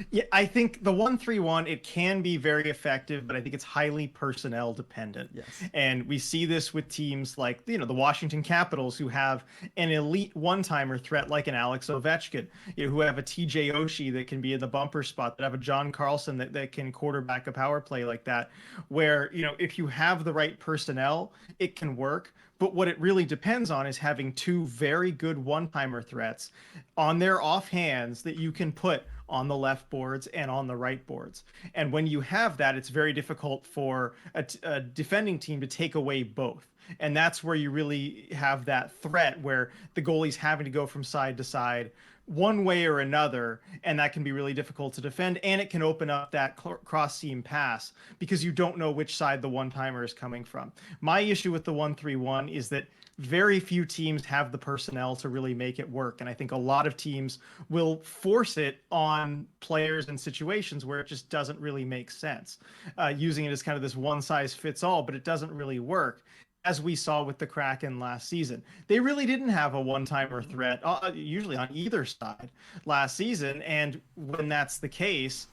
Yeah, I think the 1-3-1, it can be very effective, but I think it's highly personnel dependent. Yes. And we see this with teams like, the Washington Capitals, who have an elite one-timer threat like an Alex Ovechkin, who have a TJ Oshie that can be in the bumper spot, that have a John Carlson that can quarterback a power play like that, where, if you have the right personnel, it can work. But what it really depends on is having 2 very good one-timer threats on their offhands that you can put on the left boards and on the right boards. And when you have that, it's very difficult for a defending team to take away both. And that's where you really have that threat where the goalie's having to go from side to side one way or another, and that can be really difficult to defend, and it can open up that cross seam pass because you don't know which side the one-timer is coming from. My issue with the 1-3-1 is that very few teams have the personnel to really make it work, and I think a lot of teams will force it on players in situations where it just doesn't really make sense, using it as kind of this one-size-fits-all, but it doesn't really work. As we saw with the Kraken last season, they really didn't have a one-timer threat, usually on either side last season. And when that's the case,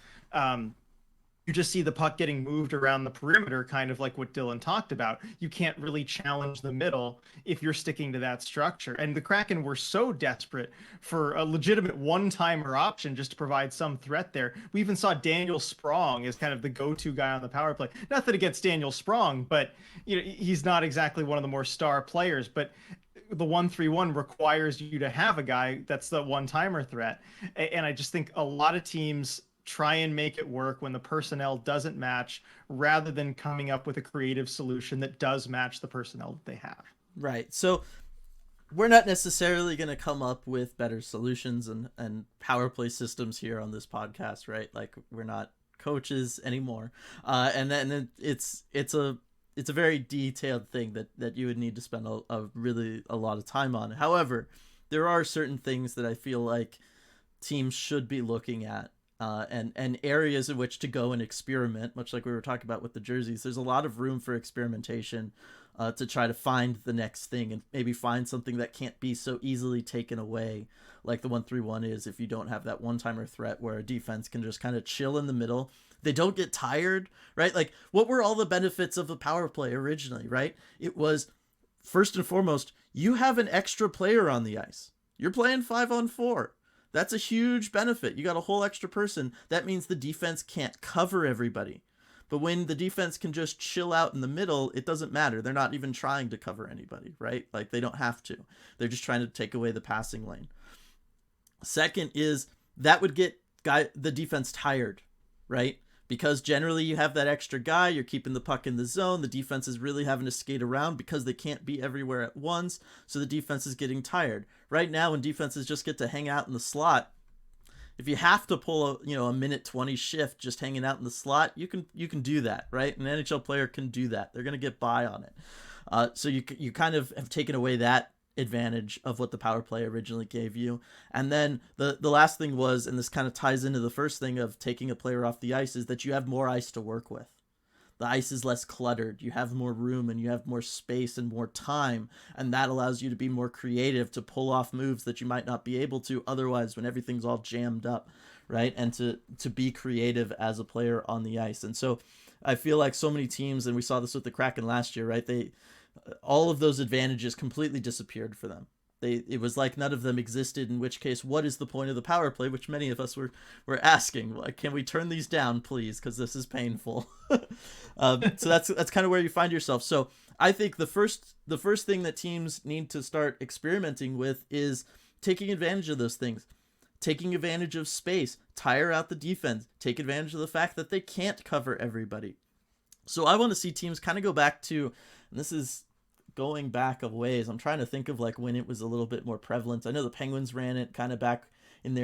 you just see the puck getting moved around the perimeter, kind of like what Dylan talked about. You can't really challenge the middle if you're sticking to that structure. And the Kraken were so desperate for a legitimate one-timer option just to provide some threat there. We even saw Daniel Sprong as kind of the go-to guy on the power play. Nothing against Daniel Sprong, but he's not exactly one of the more star players. But the 1-3-1 requires you to have a guy that's the one-timer threat. And I just think a lot of teams try and make it work when the personnel doesn't match, rather than coming up with a creative solution that does match the personnel that they have. Right. So we're not necessarily going to come up with better solutions and power play systems here on this podcast, right? Like we're not coaches anymore. And then it's a very detailed thing that you would need to spend a lot of time on. However, there are certain things that I feel like teams should be looking at, and areas in which to go and experiment, much like we were talking about with the jerseys. There's a lot of room for experimentation, to try to find the next thing and maybe find something that can't be so easily taken away, like the 1-3-1 is, if you don't have that one-timer threat where a defense can just kind of chill in the middle. They don't get tired, right? Like, what were all the benefits of the power play originally, right? It was, first and foremost, you have an extra player on the ice. You're playing 5-on-4. That's a huge benefit. You got a whole extra person. That means the defense can't cover everybody. But when the defense can just chill out in the middle, it doesn't matter. They're not even trying to cover anybody, right? Like, they don't have to. They're just trying to take away the passing lane. Second is that would get the defense tired, right? Because generally you have that extra guy, you're keeping the puck in the zone, the defense is really having to skate around because they can't be everywhere at once, so the defense is getting tired. Right now, when defenses just get to hang out in the slot, if you have to pull a minute 20 shift just hanging out in the slot, you can do that, right? An NHL player can do that. They're going to get by on it. So you kind of have taken away that advantage of what the power play originally gave you. And then the last thing was, and this kind of ties into the first thing of taking a player off the ice, is that you have more ice to work with. The ice is less cluttered. You have more room and you have more space and more time, and that allows you to be more creative, to pull off moves that you might not be able to otherwise when everything's all jammed up, right? And to be creative as a player on the ice. And so I feel like so many teams, and we saw this with the Kraken last year, right? All of those advantages completely disappeared for them. It was like none of them existed, in which case, what is the point of the power play, which many of us were asking, like, can we turn these down, please, because this is painful. So that's kind of where you find yourself. So I think the first thing that teams need to start experimenting with is taking advantage of those things, taking advantage of space, tire out the defense, take advantage of the fact that they can't cover everybody. So I want to see teams kind of go back to, and this is going back a ways, I'm trying to think of like when it was a little bit more prevalent. I know the Penguins ran it kind of back in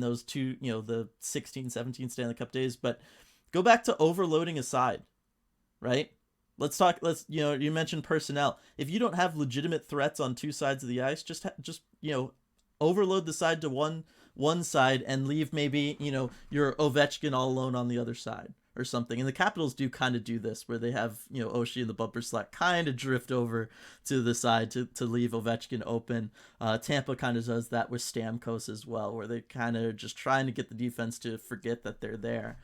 those two, the 16-17 Stanley Cup days, but go back to overloading a side, right? You mentioned personnel. If you don't have legitimate threats on two sides of the ice, just overload the side to one side and leave maybe, your Ovechkin all alone on the other side or something. And the Capitals do kind of do this, where they have, Oshie and the bumper slack kind of drift over to the side to leave Ovechkin open. Tampa kind of does that with Stamkos as well, where they kind of just trying to get the defense to forget that they're there.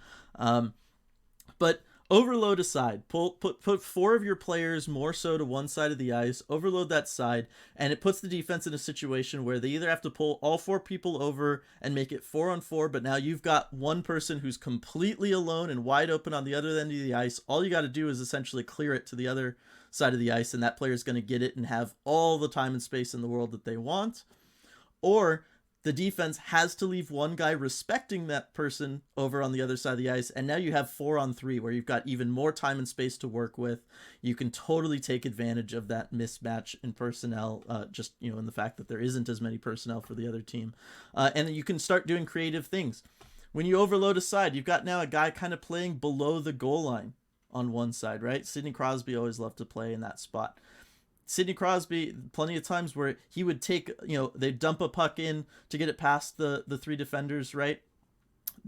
But overload aside, put four of your players more so to one side of the ice, overload that side, and it puts the defense in a situation where they either have to pull all four people over and make it 4-on-4, but now you've got one person who's completely alone and wide open on the other end of the ice. All you got to do is essentially clear it to the other side of the ice, and that player is going to get it and have all the time and space in the world that they want. Or the defense has to leave one guy respecting that person over on the other side of the ice, and now you have 4-on-3 where you've got even more time and space to work with. You can totally take advantage of that mismatch in personnel, in the fact that there isn't as many personnel for the other team. And you can start doing creative things. When you overload a side, you've got now a guy kind of playing below the goal line on one side, right? Sidney Crosby always loved to play in that spot. Sidney Crosby, plenty of times where he would take, they'd dump a puck in to get it past the three defenders, right?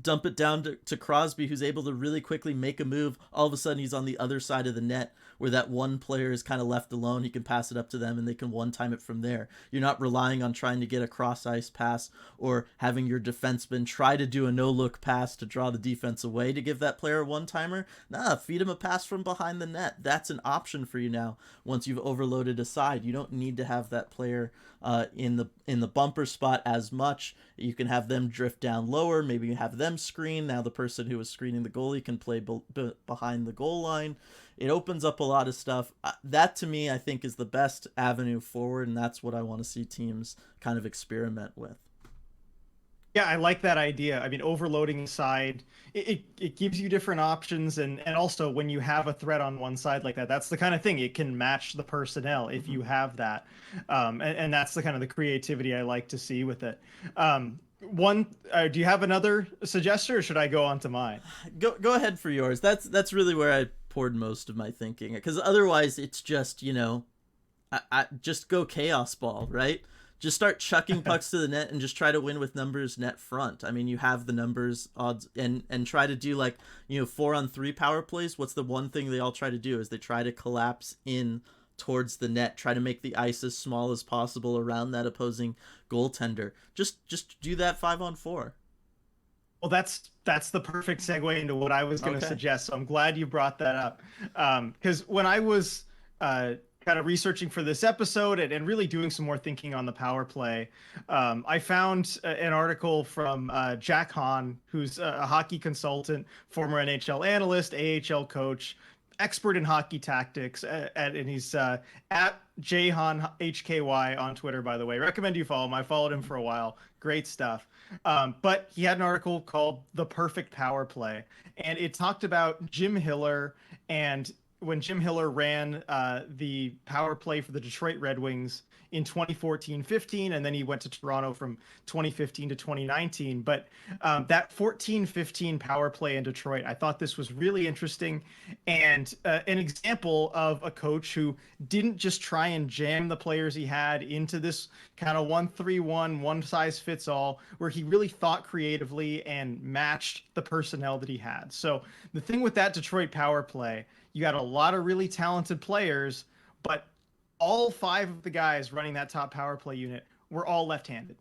Dump it down to Crosby, who's able to really quickly make a move. All of a sudden, he's on the other side of the net where that one player is kind of left alone. He can pass it up to them and they can one-time it from there. You're not relying on trying to get a cross-ice pass or having your defenseman try to do a no-look pass to draw the defense away to give that player a one-timer. Nah, feed him a pass from behind the net. That's an option for you now once you've overloaded a side. You don't need to have that player in the bumper spot as much. You can have them drift down lower. Maybe you have them screen. Now the person who was screening the goalie can play behind the goal line. It opens up a lot of stuff. That, to me, I think is the best avenue forward, and that's what I want to see teams kind of experiment with. Yeah, I like that idea. I mean, overloading a side, it gives you different options, and also when you have a threat on one side like that, that's the kind of thing it can match the personnel if Mhm. you have that, and that's the kind of the creativity I like to see with it. Do you have another suggestion, or should I go on to mine? Go ahead for yours. That's really where I poured most of my thinking, because otherwise it's just, I just go chaos ball, right? Just start chucking pucks to the net and just try to win with numbers net front. I mean, you have the numbers odds, and try to do, like, 4-on-3 power plays. What's the one thing they all try to do is they try to collapse in towards the net, try to make the ice as small as possible around that opposing goaltender. Just do that 5-on-4. Well, that's the perfect segue into what I was going to Okay. suggest. So I'm glad you brought that up. Because when I was uh, kind of researching for this episode and really doing some more thinking on the power play, I found an article from Jack Hahn, who's a hockey consultant, former NHL analyst, AHL coach, expert in hockey tactics, and he's at JHanHKY on Twitter, by the way. Recommend you follow him. I followed him for a while. Great stuff. But he had an article called "The Perfect Power Play," and it talked about Jim Hiller and when Jim Hiller ran the power play for the Detroit Red Wings in 2014-15, and then he went to Toronto from 2015 to 2019. But that 14-15 power play in Detroit, I thought this was really interesting and an example of a coach who didn't just try and jam the players he had into this kind of 1-3-1, one size fits all, where he really thought creatively and matched the personnel that he had. So the thing with that Detroit power play, you had a lot of really talented players, but all five of the guys running that top power play unit were all left-handed.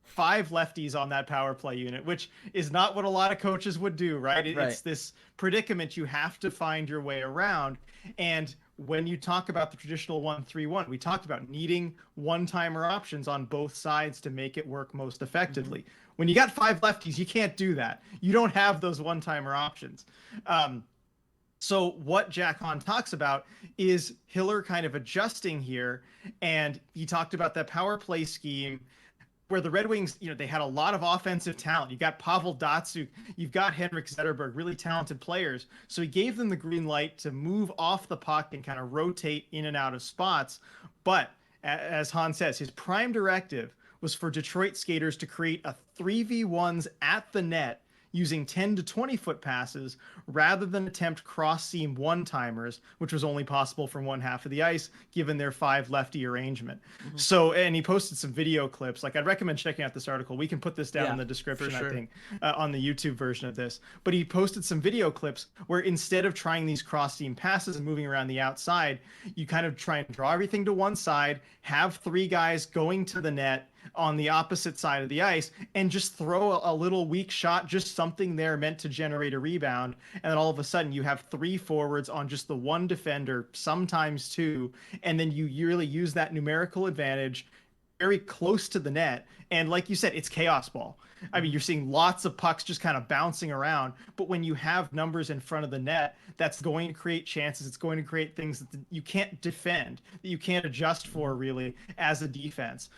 Five lefties on that power play unit, which is not what a lot of coaches would do, right? Right. It's this predicament you have to find your way around. And when you talk about the traditional 1-3-1, we talked about needing one-timer options on both sides to make it work most Mm-hmm. effectively. When you got five lefties, you can't do that. You don't have those one-timer options. So what Jack Hahn talks about is Hiller kind of adjusting here, and he talked about that power play scheme where the Red Wings, they had a lot of offensive talent. You got Pavel Datsyuk, you've got Henrik Zetterberg, really talented players. So he gave them the green light to move off the puck and kind of rotate in and out of spots. But as Hahn says, his prime directive was for Detroit skaters to create a 3v1s at the net using 10 to 20-foot passes rather than attempt cross-seam one-timers, which was only possible from one half of the ice given their five lefty arrangement. Mm-hmm. So, and he posted some video clips. Like, I'd recommend checking out this article. We can put this down in Yeah, the for description, I sure. think, on the YouTube version of this. But he posted some video clips where instead of trying these cross-seam passes and moving around the outside, you kind of try and draw everything to one side, have three guys going to the net on the opposite side of the ice and just throw a little weak shot, just something there meant to generate a rebound. And then all of a sudden you have three forwards on just the one defender, sometimes two. And then you really use that numerical advantage very close to the net. And like you said, it's chaos ball. I mean, Mm-hmm. you're seeing lots of pucks just kind of bouncing around. But when you have numbers in front of the net, that's going to create chances. It's going to create things that you can't defend, that you can't adjust for really as a defense.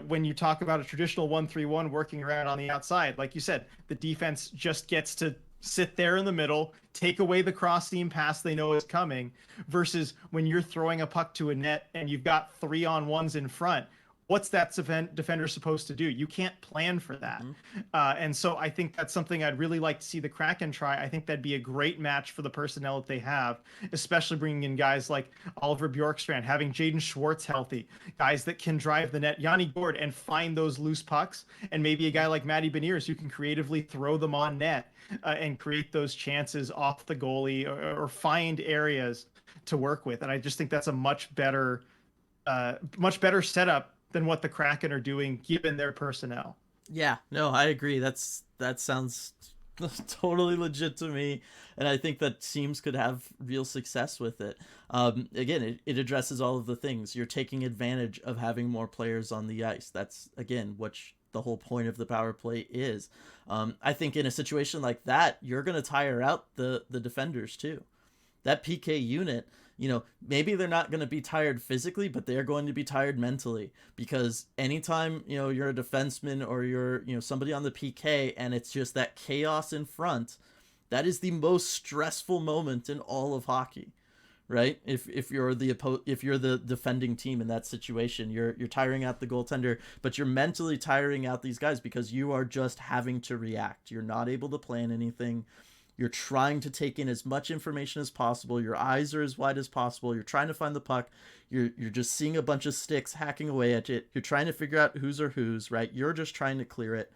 When you talk about a traditional 1-3-1 working around on the outside, like you said, the defense just gets to sit there in the middle, take away the cross seam pass they know is coming, versus when you're throwing a puck to a net and you've got 3-on-1s in front. What's that defender supposed to do? You can't plan for that. Mm-hmm. And so I think that's something I'd really like to see the Kraken try. I think that'd be a great match for the personnel that they have, especially bringing in guys like Oliver Bjorkstrand, having Jaden Schwartz healthy, guys that can drive the net, Yanni Gord, and find those loose pucks, and maybe a guy like Matty Beniers who can creatively throw them on net and create those chances off the goalie or find areas to work with. And I just think that's a much better setup than what the Kraken are doing given their personnel. Yeah, no, I agree. That sounds totally legit to me, and I think that teams could have real success with it. Again, it addresses all of the things. You're taking advantage of having more players on the ice. That's, again, what the whole point of the power play is. I think in a situation like that, you're going to tire out the defenders too. that PK unit, maybe they're not going to be tired physically, but they're going to be tired mentally, because anytime, you're a defenseman or you're, somebody on the PK and it's just that chaos in front, that is the most stressful moment in all of hockey, right? If you're the defending team in that situation, you're tiring out the goaltender, but you're mentally tiring out these guys because you are just having to react. You're not able to plan anything. You're trying to take in as much information as possible. Your eyes are as wide as possible. You're trying to find the puck. You're just seeing a bunch of sticks hacking away at it. You're trying to figure out whose are whose, right? You're just trying to clear it.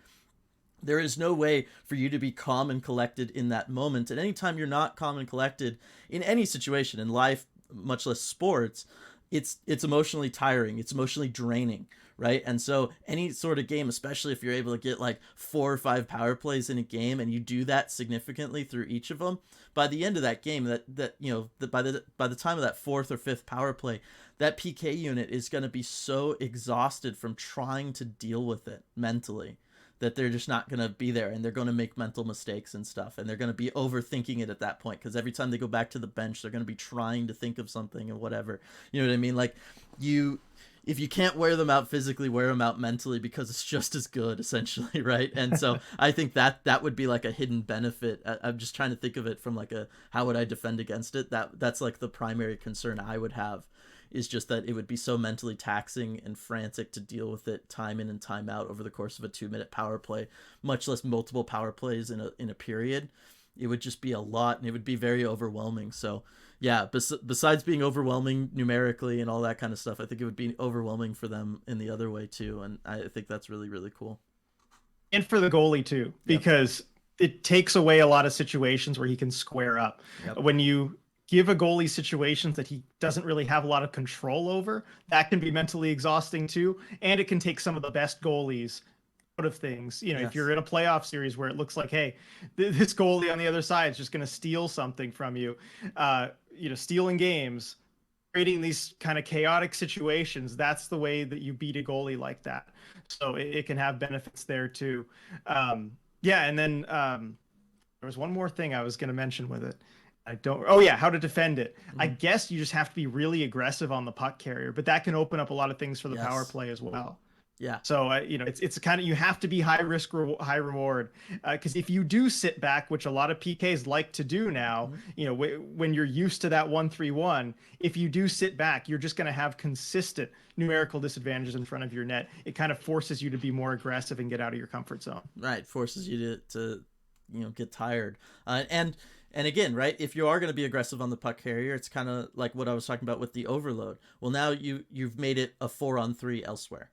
There is no way for you to be calm and collected in that moment. And anytime you're not calm and collected in any situation in life, much less sports, it's emotionally tiring. It's emotionally draining, right? And so any sort of game, especially if you're able to get like 4 or 5 power plays in a game, and you do that significantly through each of them, by the end of that game, by the time of that 4th or 5th power play, that PK unit is going to be so exhausted from trying to deal with it mentally, that they're just not going to be there, and they're going to make mental mistakes and stuff, and they're going to be overthinking it at that point, because every time they go back to the bench, they're going to be trying to think of something and whatever. You know what I mean? Like, if you can't wear them out physically, wear them out mentally, because it's just as good, essentially, right? And so I think that would be like a hidden benefit. I'm just trying to think of it from like how would I defend against it? That's like the primary concern I would have, is just that it would be so mentally taxing and frantic to deal with it time in and time out over the course of a 2-minute power play, much less multiple power plays in a period. It would just be a lot, and it would be very overwhelming. So yeah, besides being overwhelming numerically and all that kind of stuff, I think it would be overwhelming for them in the other way too. And I think that's really, really cool. And for the goalie too, because it takes away a lot of situations where he can square up. Yep. When you give a goalie situations that he doesn't really have a lot of control over, that can be mentally exhausting too. And it can take some of the best goalies out of things. If you're in a playoff series where it looks like, hey, this goalie on the other side is just going to steal something from you, stealing games, creating these kind of chaotic situations, that's the way that you beat a goalie like that. So it can have benefits there too. And then there was one more thing I was going to mention with it. How to defend it. Mm-hmm. I guess you just have to be really aggressive on the puck carrier, but that can open up a lot of things for the power play as well. Yeah. So, it's kind of, you have to be high risk, high reward. Because if you do sit back, which a lot of PKs like to do now, when you're used to that 1-3-1, if you do sit back, you're just going to have consistent numerical disadvantages in front of your net. It kind of forces you to be more aggressive and get out of your comfort zone. Right. Forces you to get tired. And again, right, if you are going to be aggressive on the puck carrier, it's kind of like what I was talking about with the overload. Well, now you've made it a 4-on-3 elsewhere,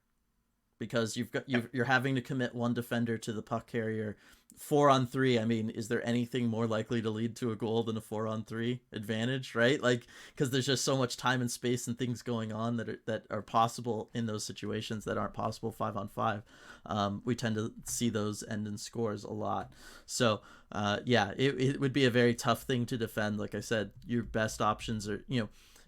because you're having to commit one defender to the puck carrier. 4-on-3, I mean, is there anything more likely to lead to a goal than a 4-on-3 advantage, right? Like, because there's just so much time and space and things going on that are possible in those situations that aren't possible 5-on-5. We tend to see those end in scores a lot. So it would be a very tough thing to defend. Like I said, your best options are,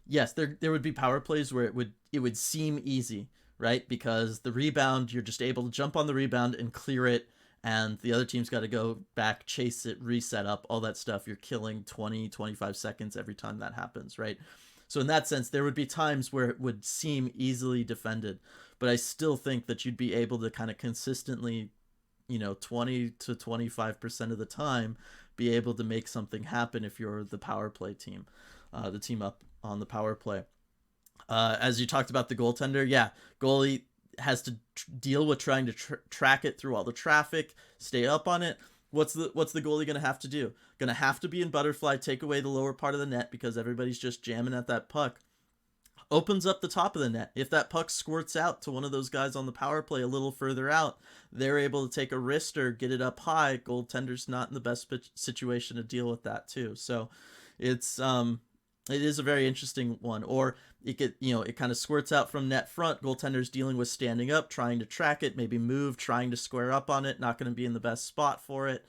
yes, there would be power plays where it would seem easy, right? Because the rebound, you're just able to jump on the rebound and clear it, and the other team's got to go back, chase it, reset up, all that stuff. You're killing 20, 25 seconds every time that happens, right? So in that sense, there would be times where it would seem easily defended, but I still think that you'd be able to kind of consistently, 20 to 25% of the time, be able to make something happen if you're the power play team, the team up on the power play. As you talked about the goaltender, goalie has to deal with trying to track it through all the traffic, stay up on it. What's the goalie going to have to do? Going to have to be in butterfly, take away the lower part of the net because everybody's just jamming at that puck. Opens up the top of the net. If that puck squirts out to one of those guys on the power play a little further out, they're able to take a wrister, get it up high. Goaltender's not in the best situation to deal with that too. So it is a very interesting one. Or it kind of squirts out from net front. Goaltender's dealing with standing up, trying to track it, maybe move, trying to square up on it. Not going to be in the best spot for it.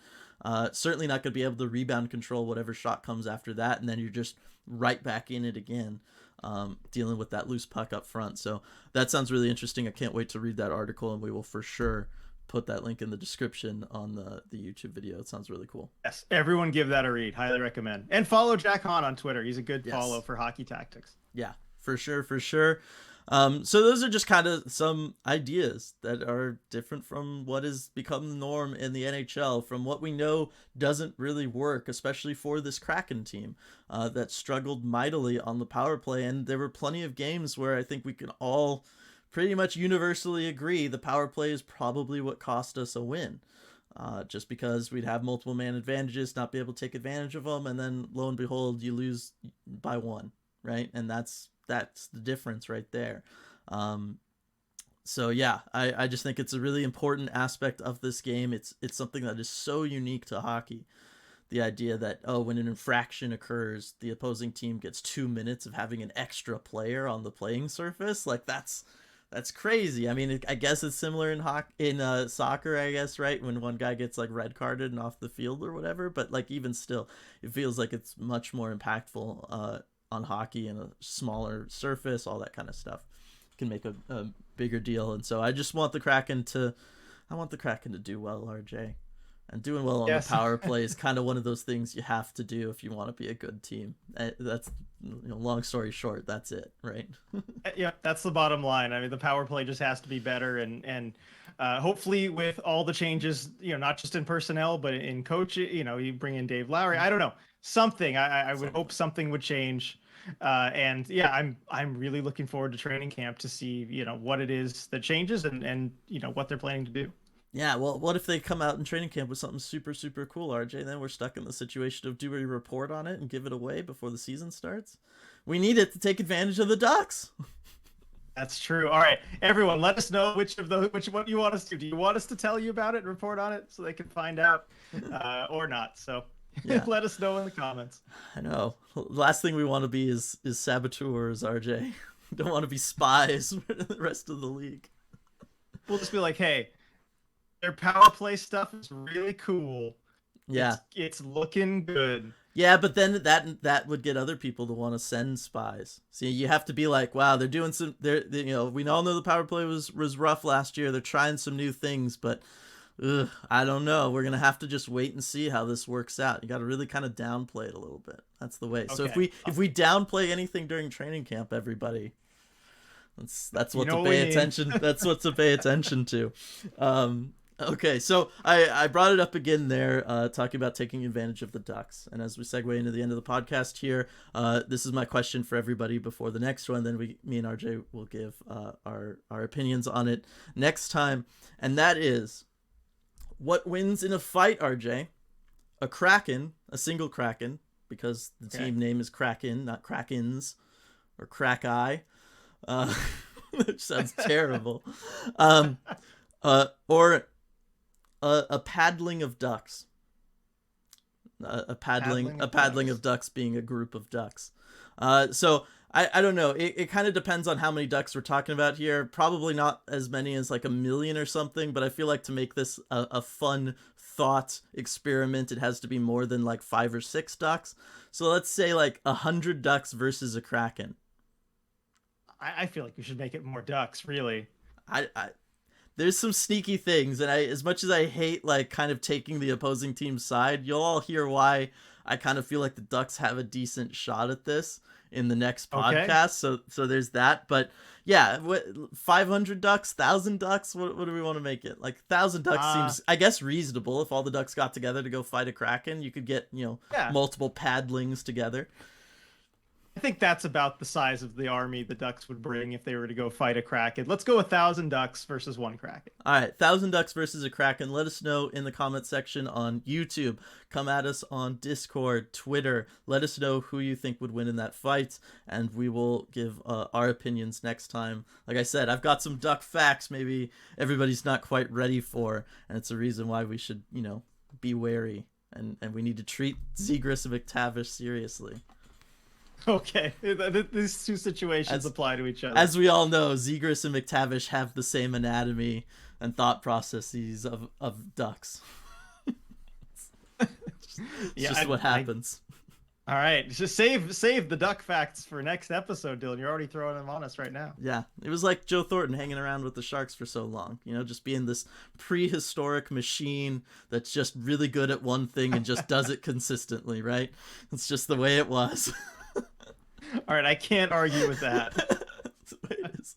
Certainly not going to be able to rebound control whatever shot comes after that. And then you're just right back in it again, dealing with that loose puck up front. So that sounds really interesting. I can't wait to read that article, and we will for sure put that link in the description on the YouTube video. It sounds really cool. Yes, everyone give that a read. Highly recommend. And follow Jack Hahn on Twitter. He's a good follow for hockey tactics. Yeah, for sure, for sure. So those are just kind of some ideas that are different from what has become the norm in the NHL, from what we know doesn't really work, especially for this Kraken team that struggled mightily on the power play. And there were plenty of games where I think we can all pretty much universally agree the power play is probably what cost us a win. Just because we'd have multiple man advantages, not be able to take advantage of them, and then lo and behold, you lose by one, right? And that's the difference right there. So yeah, I just think it's a really important aspect of this game. It's something that is so unique to hockey. The idea that, when an infraction occurs, the opposing team gets 2 minutes of having an extra player on the playing surface. Like that's crazy. I mean, I guess it's similar in soccer, I guess, right? When one guy gets like red carded and off the field or whatever. But like even still, it feels like it's much more impactful on hockey and a smaller surface, all that kind of stuff can make a bigger deal. And so I just want the Kraken to do well, RJ. And doing well on the power play is kind of one of those things you have to do if you want to be a good team. That's, long story short, that's it, right? Yeah, that's the bottom line. I mean, the power play just has to be better, and hopefully with all the changes, not just in personnel, but in coach, you bring in Dave Lowry. I don't know, something. I would hope something would change. And yeah, I'm really looking forward to training camp to see, what it is that changes and what they're planning to do. Yeah, well, what if they come out in training camp with something super, super cool, RJ? Then we're stuck in the situation of, do we report on it and give it away before the season starts? We need it to take advantage of the Ducks. That's true. All right, everyone, let us know which what you want us to. Do you want us to tell you about it and report on it so they can find out, or not? So yeah. Let us know in the comments. I know. Last thing we want to be is saboteurs, RJ. We don't want to be spies for the rest of the league. We'll just be like, hey, their power play stuff is really cool. Yeah, it's looking good. Yeah, but then that would get other people to want to send spies. See, you have to be like, wow, they're doing some. We all know the power play was rough last year. They're trying some new things, but I don't know. We're gonna have to just wait and see how this works out. You got to really kind of downplay it a little bit. That's the way. Okay. So if we downplay anything during training camp, everybody, that's what to pay attention. That's what to pay attention to. Okay, so I brought it up again there, talking about taking advantage of the Ducks. And as we segue into the end of the podcast here, this is my question for everybody before the next one. Then me and RJ will give our opinions on it next time. And that is, what wins in a fight, RJ? A Kraken, a single Kraken, because the team name is Kraken, not Krakens or Crack-Eye, which sounds terrible. Or a paddling of ducks. A paddling of ducks being a group of ducks. So I don't know. It kind of depends on how many ducks we're talking about here. Probably not as many as like 1 million or something, but I feel like to make this a fun thought experiment, it has to be more than like 5 or 6 ducks. So let's say like 100 ducks versus a Kraken. I feel like we should make it more ducks, really. There's some sneaky things, and as much as I hate like kind of taking the opposing team's side, you'll all hear why I kind of feel like the Ducks have a decent shot at this in the next podcast. Okay. So there's that. But yeah, 500 ducks, 1,000 ducks. What do we want to make it? Like 1,000 ducks seems, I guess, reasonable. If all the ducks got together to go fight a Kraken, you could get multiple paddlings together. I think that's about the size of the army the Ducks would bring if they were to go fight a Kraken. Let's go 1,000 ducks versus 1 Kraken. All right, 1,000 ducks versus a Kraken. Let us know in the comment section on YouTube. Come at us on Discord, Twitter. Let us know who you think would win in that fight, and we will give our opinions next time. Like I said, I've got some duck facts maybe everybody's not quite ready for, and it's a reason why we should, be wary, and we need to treat Zegras and McTavish seriously. Okay, these two situations apply to each other. As we all know, Zegras and McTavish have the same anatomy and thought processes of ducks. It's just what happens. All right, just save the duck facts for next episode, Dylan. You're already throwing them on us right now. Yeah, it was like Joe Thornton hanging around with the Sharks for so long, you know, just being this prehistoric machine that's just really good at one thing and just does it consistently, right? It's just the way it was. All right, I can't argue with that. That's the way it is.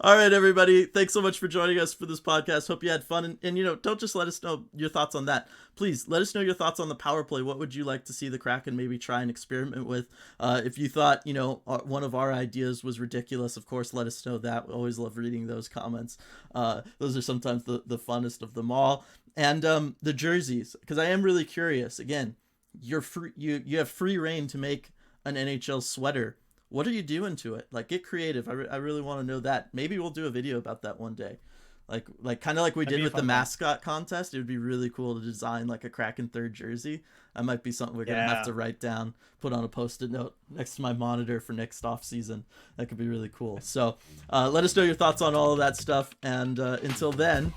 All right, everybody. Thanks so much for joining us for this podcast. Hope you had fun. And, you know, don't just let us know your thoughts on that. Please let us know your thoughts on the power play. What would you like to see the Kraken maybe try and experiment with? If you thought, you know, one of our ideas was ridiculous, of course, let us know that. We always love reading those comments. Those are sometimes the funnest of them all. And the jerseys, because I am really curious. Again, you're free. You have free reign to make an NHL sweater. What are you doing to it? Like, get creative. I really want to know that. Maybe we'll do a video about that one day. Like kind of like we did with the mascot contest. It would be really cool to design like a Kraken third jersey. That might be something we're gonna have to write down, put on a post-it note next to my monitor for next off season. That could be really cool. So let us know your thoughts on all of that stuff. And until then,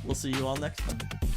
we'll see you all next time.